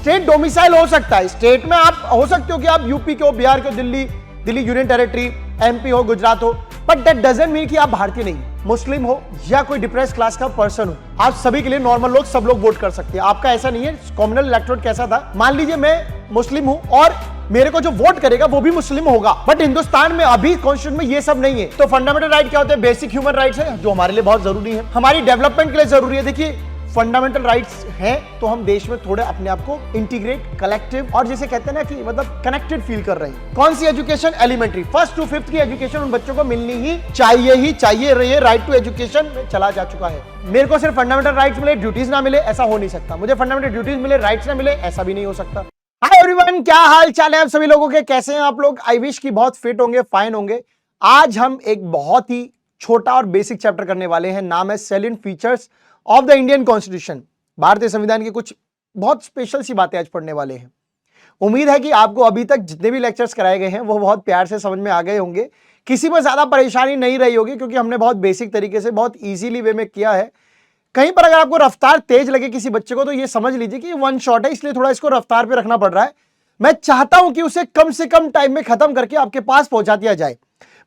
State domicile हो सकता है, स्टेट में आप हो सकते हो कि आप यूपी के हो, बिहार के हो, दिल्ली यूनियन टेरिटरी, एमपी हो, गुजरात हो, बट दैट डजंट मीन कि आप भारतीय नहीं, मुस्लिम हो या कोई डिप्रेस क्लास का पर्सन हो, आप सभी के लिए नॉर्मल लोग, सब लोग वोट कर सकते हैं। आपका ऐसा नहीं है। कॉम्युनल इलेक्टोरेट कैसा था, मान लीजिए मैं मुस्लिम हूं और मेरे को जो वोट करेगा वो भी मुस्लिम होगा, बट हिंदुस्तान में अभी कॉन्स्टिट्यूशन में ये सब नहीं है। तो फंडामेंटल राइट क्या होते हैं? बेसिक ह्यूमन राइट्स है जो हमारे लिए बहुत जरूरी है, हमारी डेवलपमेंट के लिए जरूरी है। देखिए फंडामेंटल राइट्स हैं तो हम देश में थोड़े अपने आप को इंटीग्रेट, कलेक्टिव और जैसे कहते हैं ना कि मतलब कनेक्टेड फील कर रहे हैं। कौन सी education? Elementary 1st to 5th की एजुकेशन उन बच्चों को मिलनी ही चाहिए। ये राइट टू एजुकेशन में चला जा चुका है। मेरे को सिर्फ फंडामेंटल राइट्स मिले, ड्यूटीज ना मिले, ऐसा हो नहीं सकता। मुझे फंडामेंटल ड्यूटीज मिले, राइट्स ना मिले, ऐसा भी नहीं हो सकता। हाय एवरीवन, क्या हाल चाल है आप सभी लोगों के? कैसे हैं आप लोग? आई विश की बहुत फिट होंगे, फाइन होंगे। आज हम एक बहुत ही छोटा और बेसिक चैप्टर करने वाले हैं, नाम है salient features of the Indian constitution. भारतीय संविधान की कुछ बहुत स्पेशल सी बातें आज पढ़ने वाले हैं। उम्मीद है कि आपको अभी तक जितने भी लेक्चर्स कराए गए हैं वो बहुत प्यार से समझ में आ गए होंगे, किसी में ज्यादा परेशानी नहीं रही होगी, क्योंकि हमने बहुत बेसिक तरीके से, बहुत इजीली वे में किया है। कहीं पर अगर आपको रफ्तार तेज लगे किसी बच्चे को, तो ये समझ लीजिए कि वन शॉट है, इसलिए थोड़ा इसको रफ्तार पे रखना पड़ रहा है। मैं चाहता हूं कि उसे कम से कम टाइम में खत्म करके आपके पास पहुंचा दिया जाए।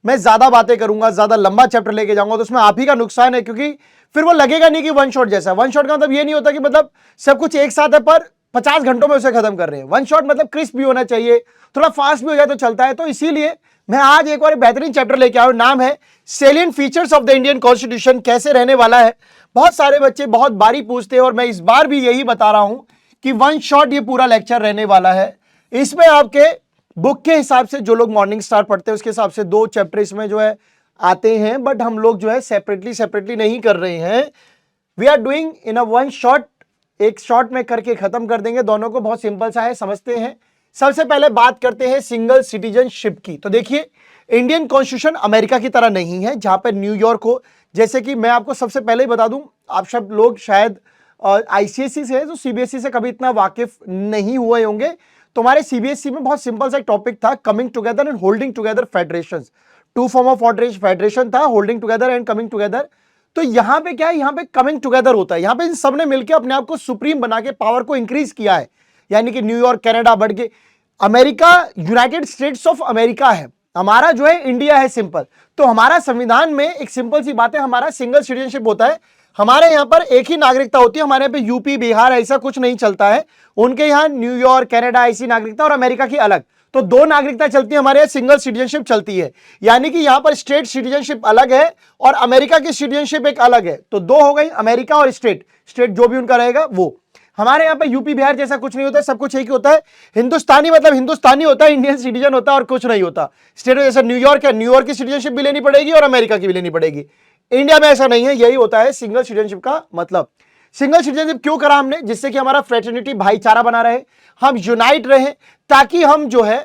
मैं ज्यादा बातें करूंगा, ज्यादा लंबा चैप्टर लेके जाऊंगा तो उसमें आप ही का नुकसान है, क्योंकि फिर वो लगेगा नहीं कि वन शॉट जैसा। वन शॉट का मतलब ये नहीं होता कि मतलब सब कुछ एक साथ है पर 50 घंटों में उसे खत्म कर रहे हैं। वन शॉट मतलब क्रिस्प भी होना चाहिए, थोड़ा फास्ट भी हो जाए तो चलता है। तो इसीलिए मैं आज एक और बेहतरीन चैप्टर लेके आया हूं, नाम है salient features of the Indian constitution. कैसे रहने वाला है, बहुत सारे बच्चे बहुत बारी पूछते हैं और मैं इस बार भी यही बता रहा हूं कि वन शॉट ये पूरा लेक्चर रहने वाला है। इसमें आपके बुक के हिसाब से जो लोग मॉर्निंग स्टार पढ़ते हैं उसके हिसाब से 2 चैप्टर इसमें जो है आते हैं, बट हम लोग जो है सेपरेटली नहीं कर रहे हैं। We are doing in a one shot, एक शॉट में करके खत्म कर देंगे। दोनों को बहुत सिंपल सा है, समझते हैं। सबसे पहले बात करते हैं सिंगल सिटीजनशिप की। तो देखिए इंडियन कॉन्स्टिट्यूशन अमेरिका की तरह नहीं है जहां पर न्यूयॉर्क हो। जैसे कि मैं आपको सबसे पहले ही बता दूं, आप सब लोग शायद आईसीएसई से है तो सीबीएसई से कभी इतना वाकिफ नहीं हुए होंगे। तो हमारे सीबीएसई में बहुत सिंपल सा एक टॉपिक था, coming together and holding together federations. 2 form of federation था, holding together and coming together. तो यहां पे क्या है, यहां पे कमिंग टुगेदर होता है। यहां पे इन सब ने मिलकर अपने आप को सुप्रीम बना के पावर को इंक्रीज किया है, यानी कि न्यूयॉर्क कनाडा बढ़ के America United states of America है, हमारा जो है इंडिया है, सिंपल। तो हमारा संविधान में एक सिंपल सी बात है, हमारा सिंगल सिटीजनशिप होता है। हमारे यहां पर एक ही नागरिकता होती है, हमारे यहाँ पे यूपी बिहार ऐसा कुछ नहीं चलता है। उनके यहाँ न्यूयॉर्क कनाडा ऐसी नागरिकता और अमेरिका की अलग। तो 2 नागरिकता चलती है, हमारे यहाँ सिंगल सिटीजनशिप चलती है, यानी कि यहां पर स्टेट सिटीजनशिप अलग है और अमेरिका की सिटीजनशिप एक अलग है। तो 2 हो गई, अमेरिका और स्टेट जो भी उनका रहेगा वो। हमारे यहाँ पे यूपी बिहार जैसा कुछ नहीं होता, सब कुछ एक ही होता है। हिंदुस्तानी मतलब हिंदुस्तानी होता है, इंडियन सिटीजन होता है और कुछ नहीं होता। स्टेट जैसे न्यूयॉर्क है, न्यूयॉर्क की सिटीजनशिप भी लेनी पड़ेगी और अमेरिका की भी लेनी पड़ेगी। इंडिया में ऐसा नहीं है, यही होता है सिंगल सिटीजनशिप का मतलब। सिंगल सिटीजनशिप क्यों करा हमने? जिससे कि हमारा फ्रेटर्निटी, भाईचारा बना रहे, हम यूनाइट रहे, ताकि हम जो है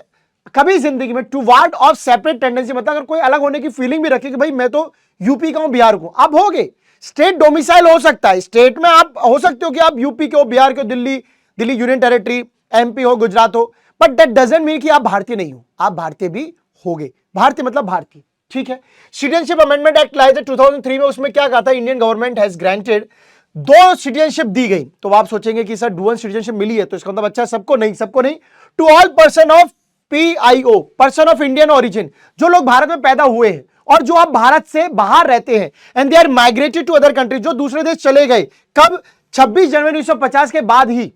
कभी जिंदगी में टुवार्ड ऑफ सेपरेट टेंडेंसी, मतलब अगर कोई अलग होने की फीलिंग भी रखे कि भाई मैं तो यूपी का हूं, बिहार को, अब हो गए। स्टेट डोमिसाइल हो सकता है, स्टेट में आप हो सकते हो कि आप यूपी के हो, बिहार के हो, दिल्ली यूनियन टेरिटरी, एमपी हो, गुजरात हो, बट दैट डजंट मीन कि आप भारतीय नहीं हो, आप भारतीय भी होगे। भारतीय मतलब भारतीय, ठीक है। सिटीजनशिप अमेंडमेंट एक्ट लाए थे 2003 में, उसमें क्या कहा था, Indian government has granted 2 citizenship दी गई। तो आप सोचेंगे कि सर डुअल सिटीजनशिप मिली है तो इसका मतलब अच्छा सबको नहीं, to all person of PIO, person of Indian origin, जो लोग भारत में पैदा हुए हैं और जो अब भारत से बाहर रहते हैं, and they are migrated to other countries, जो दूसरे देश चले गए। कब? 26 जनवरी 1950 के बाद ही,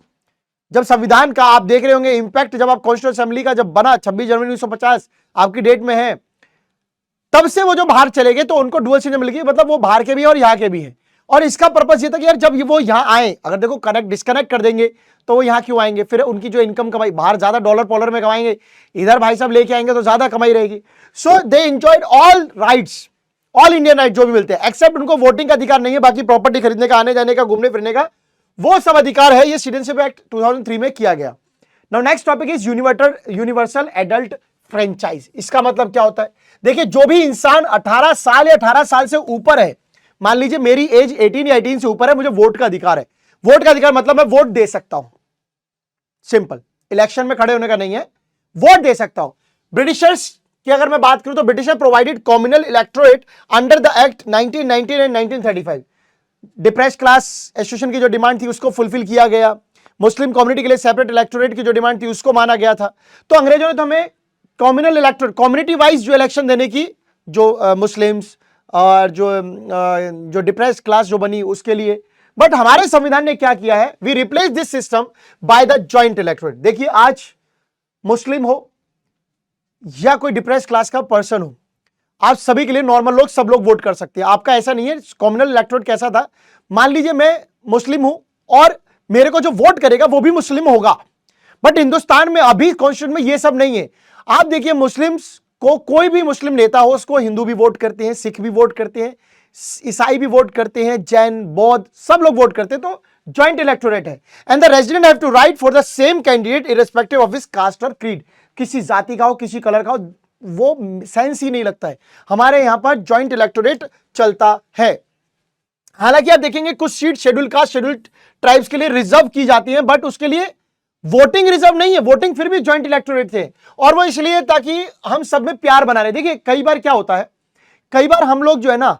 जब संविधान का आप देख रहे होंगे इंपैक्ट, जब आप कॉन्स्टिट्यूशन असेंबली का जब बना 26 जनवरी 1950 आपकी डेट में है, तब से वो जो बाहर चले गए तो उनको डुअल सिटीजन मिल गई, मतलब वो बाहर के भी और यहाँ के भी हैं। और इसका पर्पस ये था कि यार जब वो यहाँ आए, अगर देखो डिस्कनेक्ट कर देंगे तो वो यहाँ क्यों आएंगे, फिर उनकी जो इनकम कमाई, बाहर ज्यादा डॉलर में कमाएंगे, इधर भाई साहब लेके आएंगे तो ज्यादा कमाई रहेगी। So they enjoyed all rights, all Indian right जो भी मिलते हैं, एक्सेप्ट उनको वोटिंग का अधिकार नहीं है, बाकी प्रॉपर्टी खरीदने का, आने जाने का, घूमने फिरने का, वो सब अधिकार है। ये सिटीजनशिप एक्ट 2003 में किया गया। Now next topic is universal adult franchise. इसका मतलब क्या होता है? देखिए जो भी इंसान 18 साल या 18 साल से ऊपर है, मान लीजिए मेरी एज 18 या 18 से ऊपर है, मुझे वोट का अधिकार है। वोट का अधिकार मतलब मैं वोट दे सकता हूं, सिंपल, इलेक्शन में खड़े होने का नहीं है, वोट दे सकता हूं। ब्रिटिशर्स की अगर मैं बात करूं तो britisher provided communal electorate under the act 1919 and 1935। Depressed class association की जो डिमांड थी उसको फुलफिल किया गया। मुस्लिम कम्युनिटी के लिए सेपरेट इलेक्टोरेट की जो डिमांड थी उसको माना गया था। तो अंग्रेजों ने तो हमें कम्युनल इलेक्टोरेट, कम्युनिटी वाइज जो इलेक्शन देने की, जो मुस्लिम्स और जो डिप्रेस्ड क्लास जो बनी उसके लिए, बट हमारे संविधान ने क्या किया है, we replace this system by the joint electorate. देखिए आज मुस्लिम हो या कोई डिप्रेस्ड क्लास का पर्सन हो, आप सभी के लिए, नॉर्मल लोग, सब लोग वोट कर सकते हैं। आपका ऐसा नहीं है। कम्युनल इलेक्टोरेट कैसा था, मान लीजिए मैं मुस्लिम हूं और मेरे को जो वोट करेगा वो भी मुस्लिम होगा, बट हिंदुस्तान में अभी कॉन्स्टिट्यूशन में ये सब नहीं है। आप देखिए मुस्लिम्स को, कोई भी मुस्लिम नेता हो उसको हिंदू भी वोट करते हैं, सिख भी वोट करते हैं, ईसाई भी वोट करते हैं, जैन, बौद्ध, सब लोग वोट करते हैं। तो जॉइंट इलेक्टोरेट है। And the resident have to write for the same candidate irrespective of his caste और क्रीड। किसी जाति का हो, किसी कलर का हो, वो सेंस ही नहीं लगता है। हमारे यहां पर जॉइंट इलेक्टोरेट चलता है। हालांकि आप देखेंगे कुछ seat schedule caste, schedule tribes के लिए रिजर्व की जाती है, बट उसके लिए वोटिंग रिजर्व नहीं है, वोटिंग फिर भी जॉइंट इलेक्टोरेट थे। और वो इसलिए ताकि हम सब में प्यार बना रहे। देखिए कई बार क्या होता है, कई बार हम लोग जो है ना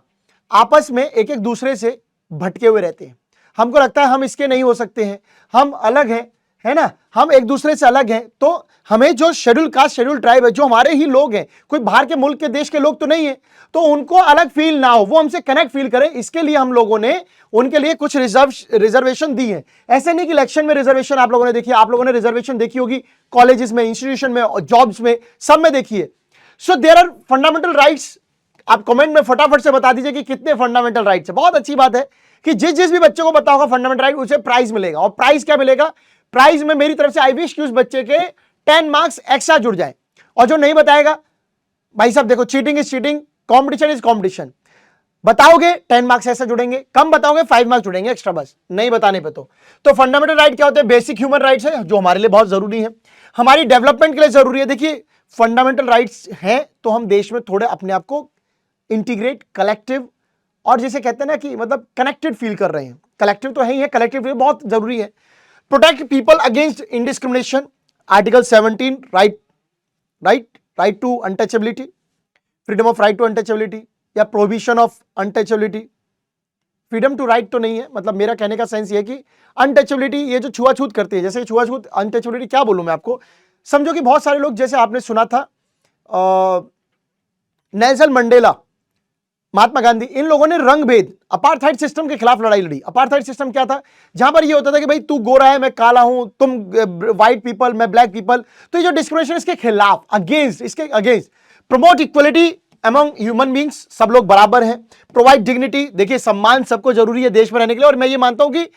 आपस में एक एक दूसरे से भटके हुए रहते हैं। हमको लगता है हम इसके नहीं हो सकते हैं, हम अलग हैं, है ना, हम एक दूसरे से अलग हैं। तो हमें जो शेड्यूल कास्ट, शेड्यूल ट्राइब है, जो हमारे ही लोग हैं, कोई बाहर के मुल्क के देश के लोग तो नहीं है, तो उनको अलग फील ना हो, वो हमसे कनेक्ट फील करें, इसके लिए हम लोगों ने उनके लिए कुछ रिजर्वेशन दी है। ऐसे नहीं कि इलेक्शन में रिजर्वेशन आप लोगों ने देखी, आप लोगों ने रिजर्वेशन देखी होगी कॉलेजेस में, इंस्टीट्यूशन में, जॉब्स में, सब में देखिए। So there are fundamental rights. आप कमेंट में फटाफट से बता दीजिए कि कितने फंडामेंटल राइट्स है। बहुत अच्छी बात है कि जिस भी बच्चे को पता होगा फंडामेंटल राइट, उसे प्राइज मिलेगा। और प्राइज क्या मिलेगा, प्राइज में मेरी तरफ से आई विश कि उस बच्चे के 10 मार्क्स एक्स्ट्रा जुड़ जाए। और जो नहीं बताएगा, भाई साहब देखो, cheating is cheating, competition is competition. बताओगे 10 मार्क्स ऐसा जुड़ेंगे, कम बताओगे 5 मार्क्स जुड़ेंगे एक्स्ट्रा, बस नहीं बताने पे। तो फंडामेंटल राइट क्या होते हैं, बेसिक ह्यूमन राइट्स है, जो हमारे लिए बहुत जरूरी है, हमारी डेवलपमेंट के लिए जरूरी है। देखिए फंडामेंटल राइट्स हैं तो हम देश में थोड़े अपने आप को इंटीग्रेट, कलेक्टिव, और जैसे कहते हैं ना कि मतलब कनेक्टेड फील कर रहे हैं। कलेक्टिव तो है ही है, कलेक्टिव फील बहुत जरूरी है। Protect people against indiscrimination, article 17, right to untouchability, freedom of right to untouchability या prohibition of untouchability. Freedom to right तो नहीं है, मतलब मेरा कहने का सेंस ये है कि अनटचेबिलिटी, ये जो छुआछूत करती है, जैसे छुआछूत, अनटचेबिलिटी क्या बोलूं मैं आपको, समझो कि बहुत सारे लोग, जैसे आपने सुना था नेल्सन मंडेला, महात्मा गांधी, इन लोगों ने रंग भेद, अपार्थाइड सिस्टम के खिलाफ लड़ाई लड़ी। अपार्थाइड सिस्टम क्या था, जहां पर ये होता था कि भाई तू गोरा है, मैं काला हूं, तुम व्हाइट पीपल, मैं ब्लैक पीपल। तो ये जो डिस्क्रिमिनेशन, इसके खिलाफ, अगेंस्ट, इसके against. Promote equality among human beings, सब लोग बराबर हैं। प्रोवाइड डिग्निटी, देखिए सम्मान सबको जरूरी है देश में रहने के लिए। और मैं ये मानता हूं कि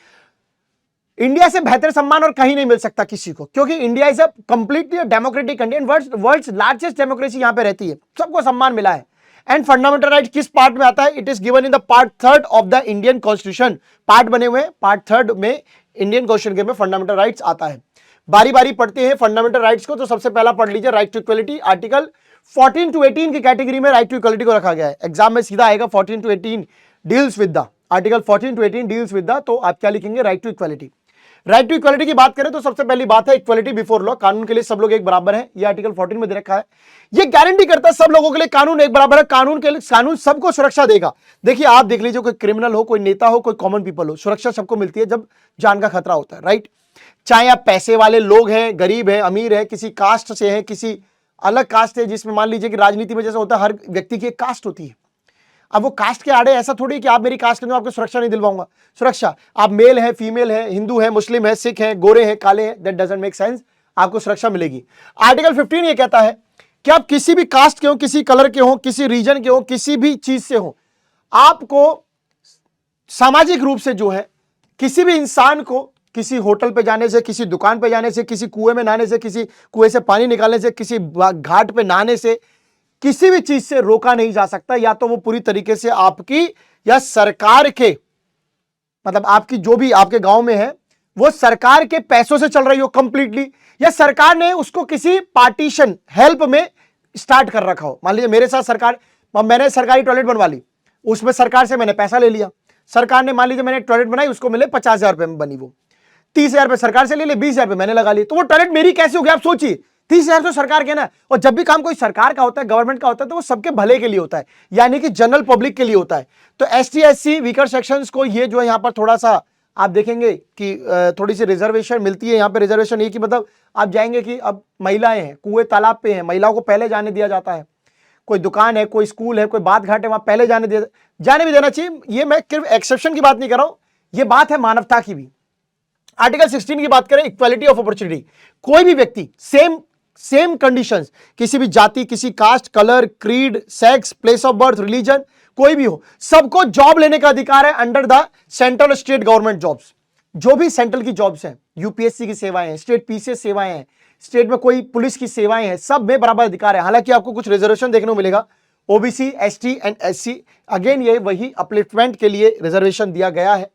इंडिया से बेहतर सम्मान और कहीं नहीं मिल सकता किसी को, क्योंकि India is a completely democratic country, world's largest democracy यहां पे रहती है, सबको सम्मान मिला है। एंड फंडामेंटल राइट किस पार्ट में आता है, it is given in the part 3 of the Indian constitution. Part बने हुए हैं, पार्ट 3 में इंडियन कॉन्स्टिट्यूशन में फंडामेंटल राइट्स आता है। बारी बारी पढ़ते हैं फंडामेंटल राइट्स को। तो सबसे पहला पढ़ लीजिए, right to equality. Article 14 to 18 की कैटेगरी में राइट टू इक्वलिटी को रखा गया है। एग्जाम में सीधा आएगा 14 to 18 deals with the, article 14 to 18 deals with the, तो आप क्या लिखेंगे, right to equality. Right to equality की बात करें तो सबसे पहली बात है इक्वलिटी बिफोर लॉ, कानून के लिए सब लोग एक बराबर हैं। ये आर्टिकल 14 में दे रखा है। ये गारंटी करता है सब लोगों के लिए कानून एक बराबर है, कानून के लिए, कानून सबको सुरक्षा देगा। देखिए आप देख लीजिए, कोई क्रिमिनल हो, कोई नेता हो, कोई कॉमन पीपल हो, सुरक्षा सबको मिलती है जब जान का खतरा होता है, राइट। चाहे आप पैसे वाले लोग हैं, गरीब हैं, अमीर है, किसी कास्ट से है, किसी अलग कास्ट है, जिसमें मान लीजिए कि राजनीति में जैसे होता है हर व्यक्ति की एक कास्ट होती है। अब वो कास्ट के आड़े ऐसा थोड़ी कि आप मेरी कास्ट के आपको सुरक्षा नहीं दिलवाऊंगा। सुरक्षा, आप मेल है, फीमेल है, हिंदू है, मुस्लिम है, सिख है, गोरे हैं, काले हैं, दैट डजंट मेक सेंस, आपको सुरक्षा मिलेगी। आर्टिकल 15 ये कहता है कि आप किसी भी कास्ट के हो, किसी कलर के हो, किसी रीजन के हो, किसी भी चीज से हो, आपको सामाजिक रूप से जो है किसी भी इंसान को किसी होटल पे जाने से, किसी दुकान पे जाने से, किसी कुएं में नहाने से, किसी कुएं से पानी निकालने से, किसी घाट पे नहाने से, किसी भी चीज से रोका नहीं जा सकता। या तो वो पूरी तरीके से आपकी या सरकार के, मतलब आपकी जो भी आपके गांव में है वो सरकार के पैसों से चल रही हो कंप्लीटली, या सरकार ने उसको किसी पार्टीशन हेल्प में स्टार्ट कर रखा हो। मान लीजिए मेरे साथ सरकार, मैंने सरकारी टॉयलेट बनवा ली, उसमें सरकार से मैंने पैसा ले लिया। सरकार ने मान लीजिए मैंने टॉयलेट बनाई, उसको मिले 50,000 रुपए में बनी, वो 30,000 रुपए सरकार से ले लिए, 20,000 रुपए मैंने लगा लिए, तो वो टॉयलेट मेरी कैसे हो गई आप सोचिए। 30,000 तो सरकार के ना। और जब भी काम कोई सरकार का होता है, गवर्नमेंट का होता है, तो वो सबके भले के लिए होता है, यानी कि जनरल पब्लिक के लिए होता है। तो ST SC वीकर सेक्शंस को ये जो है यहां पर थोड़ा सा आप देखेंगे कि थोड़ी सी रिजर्वेशन मिलती है। यहाँ पे रिजर्वेशन ये कि मतलब आप जाएंगे कि अब महिलाएं हैं, कुएं तालाब पे हैं, महिलाओं को पहले जाने दिया जाता है। कोई दुकान है, कोई स्कूल है, कोई बात घाट है, वहां पहले जाने भी देना चाहिए। ये मैं सिर्फ एक्सेप्शन की बात नहीं कर रहा हूं, ये बात है मानवता की भी। आर्टिकल 16 की बात करें, इक्वालिटी ऑफ अपॉर्चुनिटी। कोई भी व्यक्ति सेम कंडीशंस, किसी भी जाति, किसी caste, colour, creed, sex, place of birth, religion, कोई भी हो, सबको जॉब लेने का अधिकार है under the central state government jobs. जो भी सेंट्रल की जॉब्स हैं, यूपीएससी की सेवाएं हैं, स्टेट पीसीएस सेवाएं हैं, स्टेट में कोई पुलिस की सेवाएं हैं, सब में बराबर अधिकार है। हालांकि आपको कुछ रिजर्वेशन देखने को मिलेगा, OBC, ST and SC, again ये वही अपलिफ्टमेंट के लिए रिजर्वेशन दिया गया है।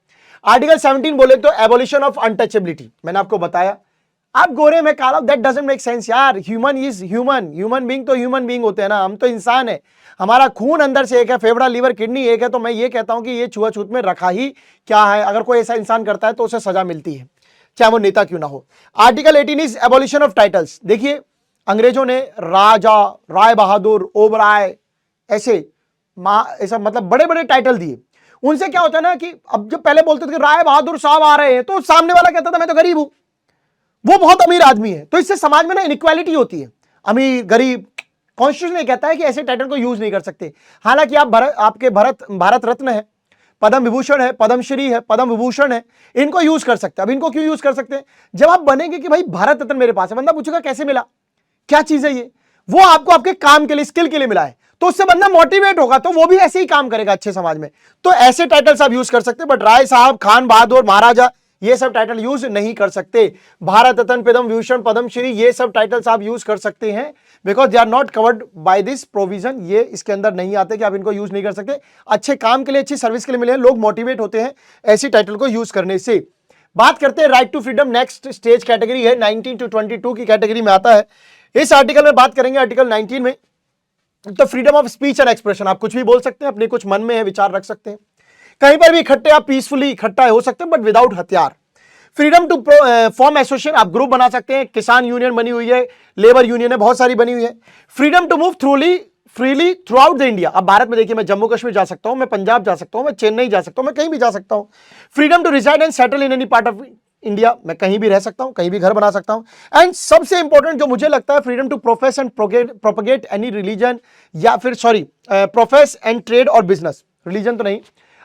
आर्टिकल 17 बोले तो एबोलिशन ऑफ अनटचेबिलिटी। मैंने आपको बताया, आप गोरे में काला, दैट डजंट मेक सेंस यार। Human is human, human being तो ह्यूमन बीइंग होते हैं ना, हम तो इंसान है। हमारा खून अंदर से एक है, फेफड़ा, लीवर, किडनी एक है। तो मैं ये कहता हूं कि ये छुआछूत में रखा ही क्या है। अगर कोई ऐसा इंसान करता है तो उसे सजा मिलती है, चाहे वो नेता क्यों ना हो। Article 18 is abolition of titles. देखिए, अंग्रेजों ने राजा, राय बहादुर, ओबराय, ऐसे मतलब बड़े बड़े टाइटल दिए। उनसे क्या होता है ना कि अब जब पहले बोलते थे कि राय बहादुर साहब आ रहे हैं, तो सामने वाला कहता था मैं तो गरीब हूं, वो बहुत अमीर आदमी है। तो इससे समाज में ना इनइक्वालिटी होती है, अमीर गरीब। कॉन्स्टिट्यूशन ये कहता है कि ऐसे टाइटल को यूज नहीं कर सकते। हालांकि आपके भारत रत्न है, पद्म विभूषण है, पद्मश्री है, पद्म विभूषण है, इनको यूज कर सकते हैं। अब इनको क्यों यूज कर सकते हैं? जब आप बनेंगे कि भाई भारत रत्न मेरे पास है, बंदा पूछेगा कैसे मिला, क्या चीज है ये, वो आपको आपके काम के लिए, स्किल के लिए मिला है, तो उससे बंदा मोटिवेट होगा, तो वो भी ऐसे ही काम करेगा अच्छे समाज में। तो ऐसे टाइटल्स आप यूज कर सकते हैं, बट राय साहब, खान बहादुर, महाराजा, ये सब टाइटल यूज नहीं कर सकते। भारत रत्न, पद्म विभूषण, पद्मश्री, ये सब टाइटल्स आप यूज कर सकते हैं, because they are not covered by this provision. ये इसके अंदर नहीं आते कि आप इनको यूज नहीं कर सकते। अच्छे काम के लिए, अच्छी सर्विस के लिए मिले हैं, लोग मोटिवेट होते हैं ऐसी टाइटल को यूज करने से। बात करते हैं right to freedom. Next stage category है 19 to 22 की कैटेगरी में आता है। इस आर्टिकल में बात करेंगे, आर्टिकल 19 में, तो freedom of speech and expression. आप कुछ भी बोल सकते हैं, अपने कुछ मन में है विचार रख सकते हैं, कहीं पर भी इकट्ठे आप पीसफुली इकट्ठा हो सकते हैं, बट विदाउट हथियार। फ्रीडम टू फॉर्म एसोसिएशन, आप ग्रुप बना सकते हैं। किसान यूनियन बनी हुई है, लेबर यूनियन है, बहुत सारी बनी हुई है। Freedom to move freely throughout the India. अब भारत में देखिए, मैं जम्मू कश्मीर जा सकता हूं, मैं पंजाब जा सकता हूं, मैं चेन्नई जा सकता हूं, मैं कहीं भी जा सकता हूं। Freedom to reside and settle in any part of India, मैं कहीं भी रह सकता हूं, कहीं भी घर बना सकता हूं। एंड सबसे इंपॉर्टेंट जो मुझे लगता है, freedom to profess and propagate any religion, या फिर प्रोफेस एंड ट्रेड और बिजनेस। रिलीजन तो नहीं,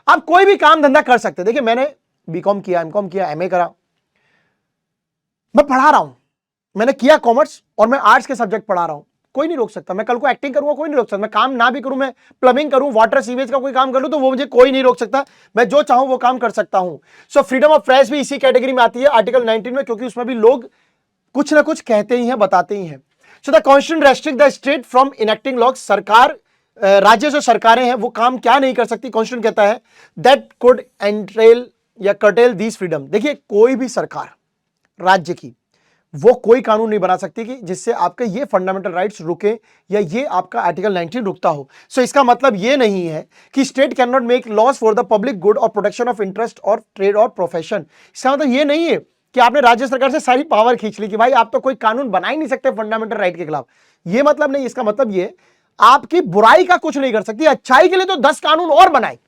आप कोई भी काम धंधा कर सकते हैं। देखिए, मैंने बीकॉम किया, एमकॉम किया, एमए करा, मैं पढ़ा रहा हूं, मैंने किया कॉमर्स और मैं आर्ट्स के सब्जेक्ट पढ़ा रहा हूं, कोई नहीं रोक सकता। मैं कल को एक्टिंग करूंगा, कोई नहीं रोक सकता। मैं काम ना भी करूं, मैं प्लम्बिंग करूं, वाटर सीवेज का कोई काम करूं, तो वो मुझे कोई नहीं रोक सकता। मैं जो चाहूं वो काम कर सकता हूं। सो फ्रीडम ऑफ प्रेस भी इसी कैटेगरी में आती है, आर्टिकल 19 में, क्योंकि उसमें भी लोग कुछ ना कुछ कहते ही हैं, बताते ही हैं। So the constitution restrict the state from enacting laws. सरकार, राज्य जो सरकारें हैं, वो काम क्या नहीं कर सकती, कॉन्स्टिट्यूशन कहता है दैट कुड एंट्रेल या कर्टेल दीज फ्रीडम। देखिए, कोई भी सरकार राज्य की, वो कोई कानून नहीं बना सकती कि जिससे आपके ये फंडामेंटल राइट्स रुके, या ये आपका आर्टिकल 19 रुकता हो। सो इसका मतलब ये नहीं है कि state can not make laws for the public good और प्रोटेक्शन ऑफ इंटरेस्ट और ट्रेड और प्रोफेशन। इसका मतलब ये नहीं है कि आपने राज्य सरकार से सारी पावर खींच ली कि भाई आप तो कोई कानून बना ही नहीं सकते फंडामेंटल राइट के खिलाफ। ये मतलब नहीं, इसका मतलब ये आपकी बुराई का कुछ नहीं कर सकती, अच्छाई के लिए तो 10 कानून और बनाए।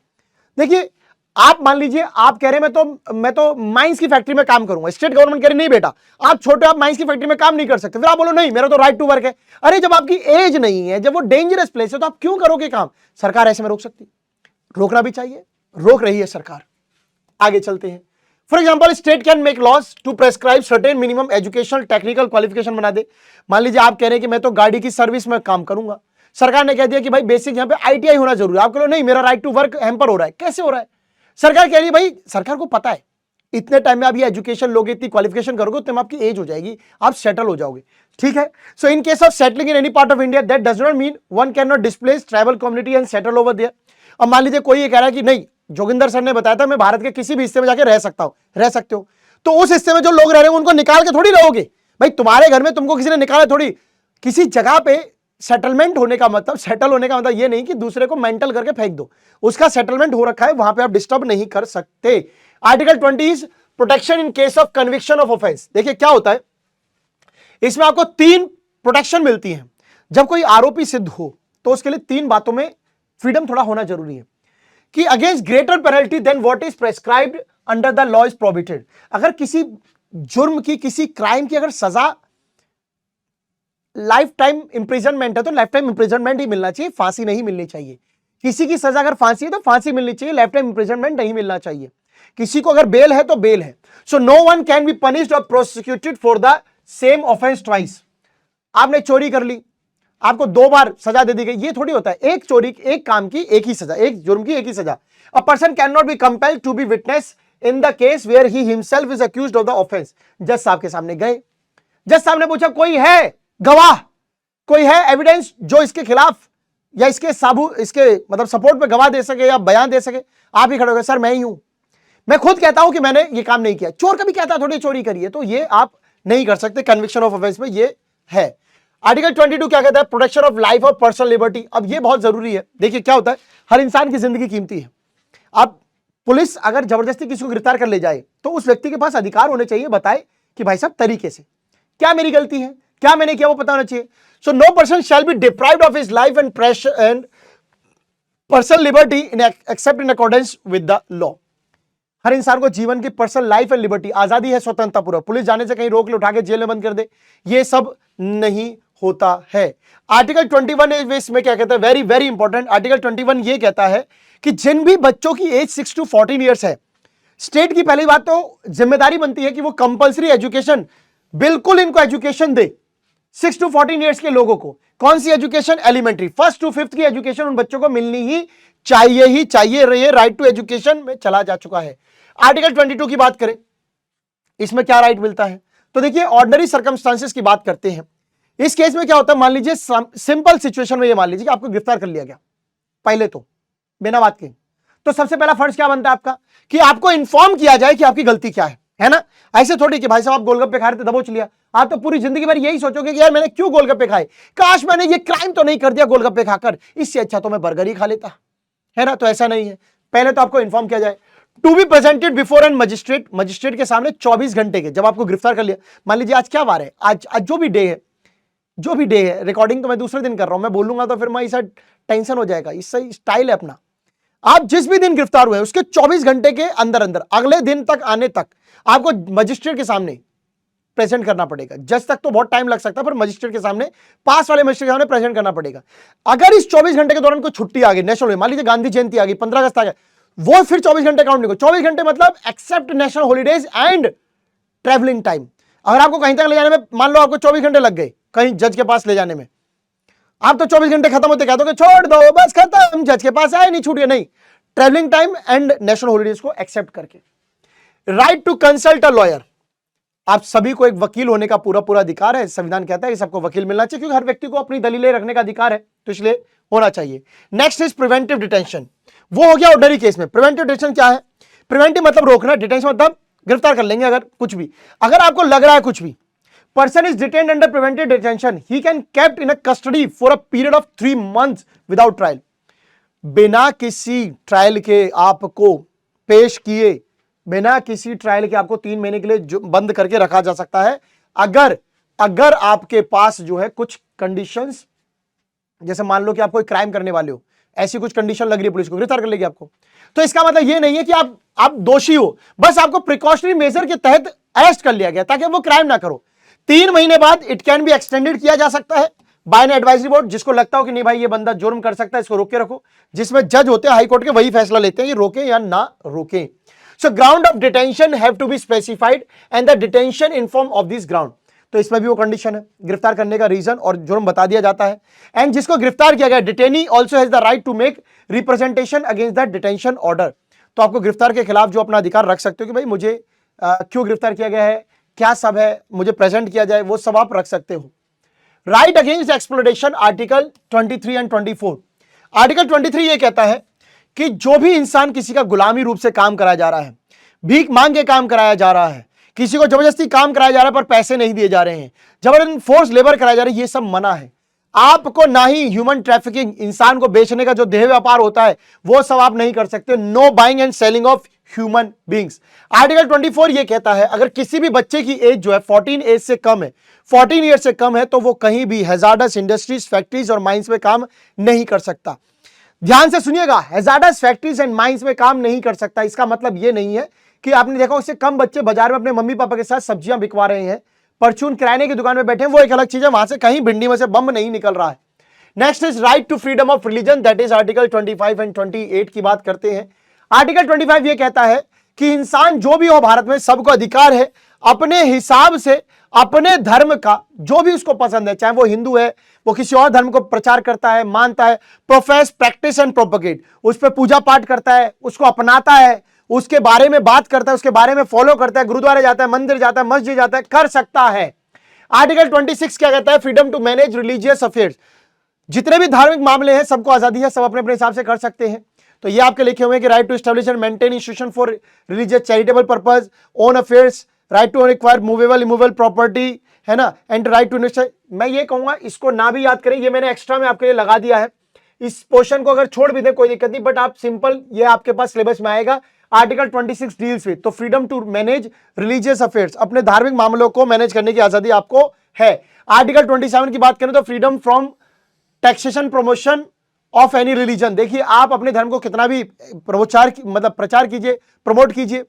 देखिए, आप मान लीजिए, आप कह रहे हैं मैं तो माइंस की फैक्ट्री में काम करूंगा, स्टेट गवर्नमेंट कह रही नहीं बेटा आप छोटे, आप माइंस की फैक्ट्री में काम नहीं कर सकते। फिर आप बोलो नहीं, मेरा तो राइट टू वर्क है। अरे जब आपकी एज नहीं है, जब वो डेंजरस प्लेस है, तो आप क्यों करोगे काम? सरकार ऐसे में रोक सकती, रोकना भी चाहिए, रोक रही है सरकार। आगे चलते हैं। For example, state can make laws to prescribe certain minimum educational technical qualification बना दे। मान लीजिए आप कह रहे हैं कि मैं तो गाड़ी की सर्विस में काम करूंगा, सरकार ने कह दिया कि भाई बेसिक यहां पे आईटीआई होना जरूरी है। आप कह लो नहीं, मेरा राइट टू वर्क हैम्पर हो रहा है। कैसे हो रहा है? सरकार कह रही है, भाई सरकार को पता है इतने टाइम में आप ये एजुकेशन लोगे, इतनी क्वालिफिकेशन करोगे, उतने में आपकी एज हो जाएगी, आप सेटल हो जाओगे। ठीक है। So in case of settling in any part of India, that does not mean one can not displace tribal community and settle over there. अब मान लीजिए कोई ये कह रहा है कि नहीं, जोगिंदर सर ने बताया था मैं भारत के किसी भी हिस्से में जाके रह सकता हूं, रह सकते हो, तो उस हिस्से में जो लोग रह रहे हैं उनको निकाल के थोड़ी रहोगे। भाई तुम्हारे घर में तुमको किसी ने निकाला थोड़ी। किसी जगह पे सेटलमेंट होने का मतलब, सेटल होने का मतलब ये नहीं कि दूसरे को मेंटल करके फेंक दो, उसका सेटलमेंट हो रखा है, वहां पे आप डिस्टर्ब नहीं कर सकते। Article 20 protection in case of conviction of offence. देखिए क्या होता है, इसमें आपको 3 प्रोटेक्शन मिलती हैं। जब कोई आरोपी सिद्ध हो तो उसके लिए 3 बातों में फ्रीडम थोड़ा होना जरूरी है। कि against greater penalty than what is prescribed under the law is prohibited. अगर किसी जुर्म की, किसी क्राइम की अगर सजा लाइफ टाइम इंप्रिजनमेंट है तो लाइफ टाइम इंप्रिजनमेंट ही मिलना चाहिए, फांसी नहीं मिलनी चाहिए। किसी की सजा अगर फांसी है तो फांसी मिलनी चाहिए, लाइफ टाइम इंप्रिजनमेंट नहीं मिलना चाहिए। किसी को अगर बेल है तो बेल है। So no one can be punished और prosecuted for the same offence twice. आपने चोरी कर ली, आपको 2 बार सजा दे दी गई, ये थोड़ी होता है। एक चोरी, एक काम की एक ही सजा, एक जुर्म की एक ही सजा। A person can not be compelled to be witness in the case where he himself is accused of the offence. जज साहब के सामने गए, जज साहब ने पूछा कोई है गवाह, कोई है एविडेंस जो इसके खिलाफ या इसके इसके मतलब सपोर्ट पे गवाह दे सके या बयान दे सके। आप ही खड़े हो गए, सर मैं ही हूं, मैं खुद कहता हूं कि मैंने ये काम नहीं किया। चोर कभी कहता थोड़ी चोरी करिए, तो ये आप नहीं कर सकते। कन्विक्शन ऑफ ऑफेंस में ये है। आर्टिकल 22 क्या कहता है? प्रोटेक्शन ऑफ लाइफ और पर्सनल लिबर्टी। अब ये बहुत जरूरी है। देखिए क्या होता है, हर इंसान की जिंदगी कीमती है। अब पुलिस अगर जबरदस्ती किसी को गिरफ्तार कर ले जाए तो उस व्यक्ति के पास अधिकार होने चाहिए, बताए कि भाई साहब तरीके से क्या मेरी गलती है, क्या मैंने किया, वो पता होना चाहिए। So no person shall be deprived of his life and personal liberty except in accordance with the law. हर इंसान को जीवन की पर्सनल लाइफ एंड लिबर्टी, आजादी है, स्वतंत्रता पूर्वक। पुलिस जाने से कहीं रोक ले, उठा के जेल में बंद कर दे, ये सब नहीं होता है। आर्टिकल 21 इसमें क्या कहता है? Very very important. आर्टिकल 21 ये कहता है कि जिन भी बच्चों की एज 6 to 14 ईयर्स है, स्टेट की पहली बात तो जिम्मेदारी बनती है कि वो कंपल्सरी एजुकेशन, बिल्कुल इनको एजुकेशन दे। 6 to 14 ईयर्स के लोगों को कौन सी education? Elementary 1st to 5th की एजुकेशन उन बच्चों को मिलनी ही चाहिए रही। राइट टू एजुकेशन में चला जा चुका है। आर्टिकल 22 की बात करें, इसमें क्या राइट मिलता है? तो देखिए ऑर्डिनरी सर्कमस्टांसेस की बात करते हैं। इस केस में क्या होता है, मान लीजिए सिंपल सिचुएशन में, ये मान लीजिए कि आपको गिरफ्तार कर लिया गया, पहले तो बिना बात के, तो सबसे पहला फर्ज क्या बनता है आपका कि आपको इंफॉर्म किया जाए कि आपकी गलती क्या है ना। ऐसे थोड़ी कि भाई साहब आप गोलगप्पे खा रहे थे, दबोच लिया। आप तो पूरी जिंदगी भर यही सोचोगे कि यार मैंने क्यों गोलगप्पे खाए, काश मैंने ये क्राइम तो नहीं कर दिया गोलगप्पे खाकर, इससे अच्छा तो मैं बर्गर ही खा लेता, है ना। तो ऐसा नहीं है, पहले तो आपको इन्फॉर्म किया जाए। To be presented before an magistrate, magistrate के सामने 24 घंटे के, जब आपको गिरफ्तार कर लिया, मान लीजिए आज क्या वार है, आज जो भी डे है, रिकॉर्डिंग तो मैं दूसरे दिन कर रहा हूं, मैं बोलूंगा तो फिर मैं इस टेंशन हो जाएगा, इससे स्टाइल है अपना। आप जिस भी दिन गिरफ्तार हुए उसके 24 घंटे के अंदर अंदर अगले दिन तक आने तक आपको मजिस्ट्रेट के सामने प्रेजेंट करना पड़ेगा। जज तक तो बहुत टाइम लग सकता है, पर मजिस्ट्रेट के सामने, पास वाले मजिस्ट्रेट के सामने प्रेजेंट करना पड़ेगा। अगर इस 24 घंटे के दौरान कोई छुट्टी आ गई, नेशनल, मान लीजिए गांधी जयंती आ गई, 15 अगस्त आ गया, वो फिर 24 घंटे काउंट नहीं होगा। 24 घंटे मतलब except national holidays and travelling time. अगर आपको कहीं तक ले जाने में, मान लो आपको 24 घंटे लग गए कहीं जज के पास ले जाने में, आप तो 24 घंटे खत्म होते कह दोगे छोड़ दो बस खत्म, जज के पास आए, नहीं छूट गया, नहीं, travelling time and national holidays को एक्सेप्ट करके। Right to consult a lawyer, आप सभी को एक वकील होने का पूरा अधिकार है। संविधान कहता है कि सबको वकील मिलना चाहिए, क्योंकि हर व्यक्ति को अपनी दलीलें रखने का अधिकार है, तो इसलिए होना चाहिए। नेक्स्ट इज प्रिवेंटिव डिटेंशन, वो हो गया ऑर्डिनरी केस में। प्रिवेंटिव डिटेंशन क्या है? प्रिवेंटिव मतलब रोकना, डिटेंशन मतलब गिरफ्तार कर लेंगे अगर कुछ भी, अगर आपको लग रहा है कुछ भी। Person is detained under preventive detention, he can kept in a custody for a period of 3 months without trial. बिना किसी ट्रायल के आपको पेश किए, बिना किसी ट्रायल के आपको 3 महीने के लिए बंद करके रखा जा सकता है, अगर आपके पास जो है कुछ कंडीशंस, जैसे मान लो कि आप कोई क्राइम करने वाले हो, ऐसी कुछ कंडीशन लग रही है, पुलिस को गिरफ्तार कर लेगी आपको। तो इसका मतलब ये नहीं है कि आप दोषी हो, बस आपको प्रिकॉशनरी मेजर के तहत अरेस्ट कर लिया गया ताकि वो क्राइम ना करो। 3 महीने बाद इट कैन बी एक्सटेंडेड किया जा सकता है बाय एन एडवाइजरी बोर्ड, जिसको लगता हो कि नहीं भाई ये बंदा जुर्म कर सकता है, इसको रोक के रखो, जिसमें जज होते हैं हाई कोर्ट के, वही फैसला लेते हैं कि रोके या ना रोके। So ground of detention have to be specified and the detention inform of this ground. तो इसमें भी वो कंडीशन है, गिरफ्तार करने का रीजन और जुर्म बता दिया जाता है। एंड जिसको गिरफ्तार किया गया, detainee also has the right to make representation against the detention order. तो आपको गिरफ्तार के खिलाफ जो अपना अधिकार रख सकते हो कि भाई मुझे क्यों गिरफ्तार किया गया है, क्या सब है, मुझे प्रेजेंट किया जाए, वो सब आप रख सकते हो। Right against exploitation, article 23 and 24। Article 23 ये कहता है कि जो भी इंसान किसी का गुलामी रूप से काम कराया जा रहा है, भीख मांग के काम कराया जा रहा है, किसी को जबरदस्ती काम कराया जा रहा है पर पैसे नहीं दिए जा रहे हैं, जबरदस्ती फोर्स लेबर कराया जा रहा है, ये सब मना है। आपको ना ही ह्यूमन ट्रैफिकिंग, इंसान को बेचने का जो देह व्यापार होता है, वो सब आप नहीं कर सकते। Know buying and selling of human beings. Article 24 ये कहता है अगर किसी भी बच्चे की एज जो है 14 एज से कम है, 14 ईयर से कम है, तो वो कहीं भी हैजार्डस इंडस्ट्रीज, फैक्ट्रीज और माइंस में काम नहीं कर सकता। ध्यान से सुनिएगा, हैजार्डस फैक्ट्रीज एंड माइंस में काम नहीं कर सकता। इसका मतलब यह नहीं है कि आपने देखा उससे कम बच्चे बाजार में अपने मम्मी पापा के साथ सब्जियां बिकवा रहे हैं, परचून किराने की दुकान में बैठे हैं, वो एक अलग चीज है, वहां से कहीं भिंडी में से बम नहीं निकल रहा है। Next is right to freedom of religion, that is article 25 and 28 की बात करते हैं। आर्टिकल 25 ये कहता है कि इंसान जो भी हो भारत में, सबको अधिकार है अपने हिसाब से अपने धर्म का, जो भी उसको पसंद है, चाहे वो हिंदू है, वो किसी और धर्म को प्रचार करता है, मानता है, प्रोफेस, प्रैक्टिस एंड प्रोपगेट, उस पर पूजा पाठ करता है, उसको अपनाता है, उसके बारे में बात करता है, उसके बारे में फॉलो करता है, गुरुद्वारे जाता है, मंदिर जाता है, मस्जिद जाता है, कर सकता है। आर्टिकल 26 क्या कहता है? Freedom to manage religious affairs, जितने भी धार्मिक मामले हैं सबको आजादी है, सब अपने अपने हिसाब से कर सकते हैं। तो ये आपके लिखे हुए हैं कि right to establish and maintain institution for religious charitable purpose, own affairs, right to acquire movable immovable property, है ना, एंड राइट टू इन्वेस्ट। मैं ये कहूंगा इसको ना भी याद करें, ये मैंने एक्स्ट्रा में आपके लिए लगा दिया है। इस पोर्शन को अगर छोड़ भी दें कोई दिक्कत नहीं, बट आप सिंपल, ये आपके पास सिलेबस में आएगा। आर्टिकल 26 डील्स विद, तो freedom to manage religious affairs, अपने धार्मिक मामलों को मैनेज करने की आजादी आपको है। आर्टिकल 27 की बात करें तो freedom from taxation promotion of any religion, देखिए आप अपने धर्म को कितना भी प्रचार कीजिए, प्रमोट कीजिए,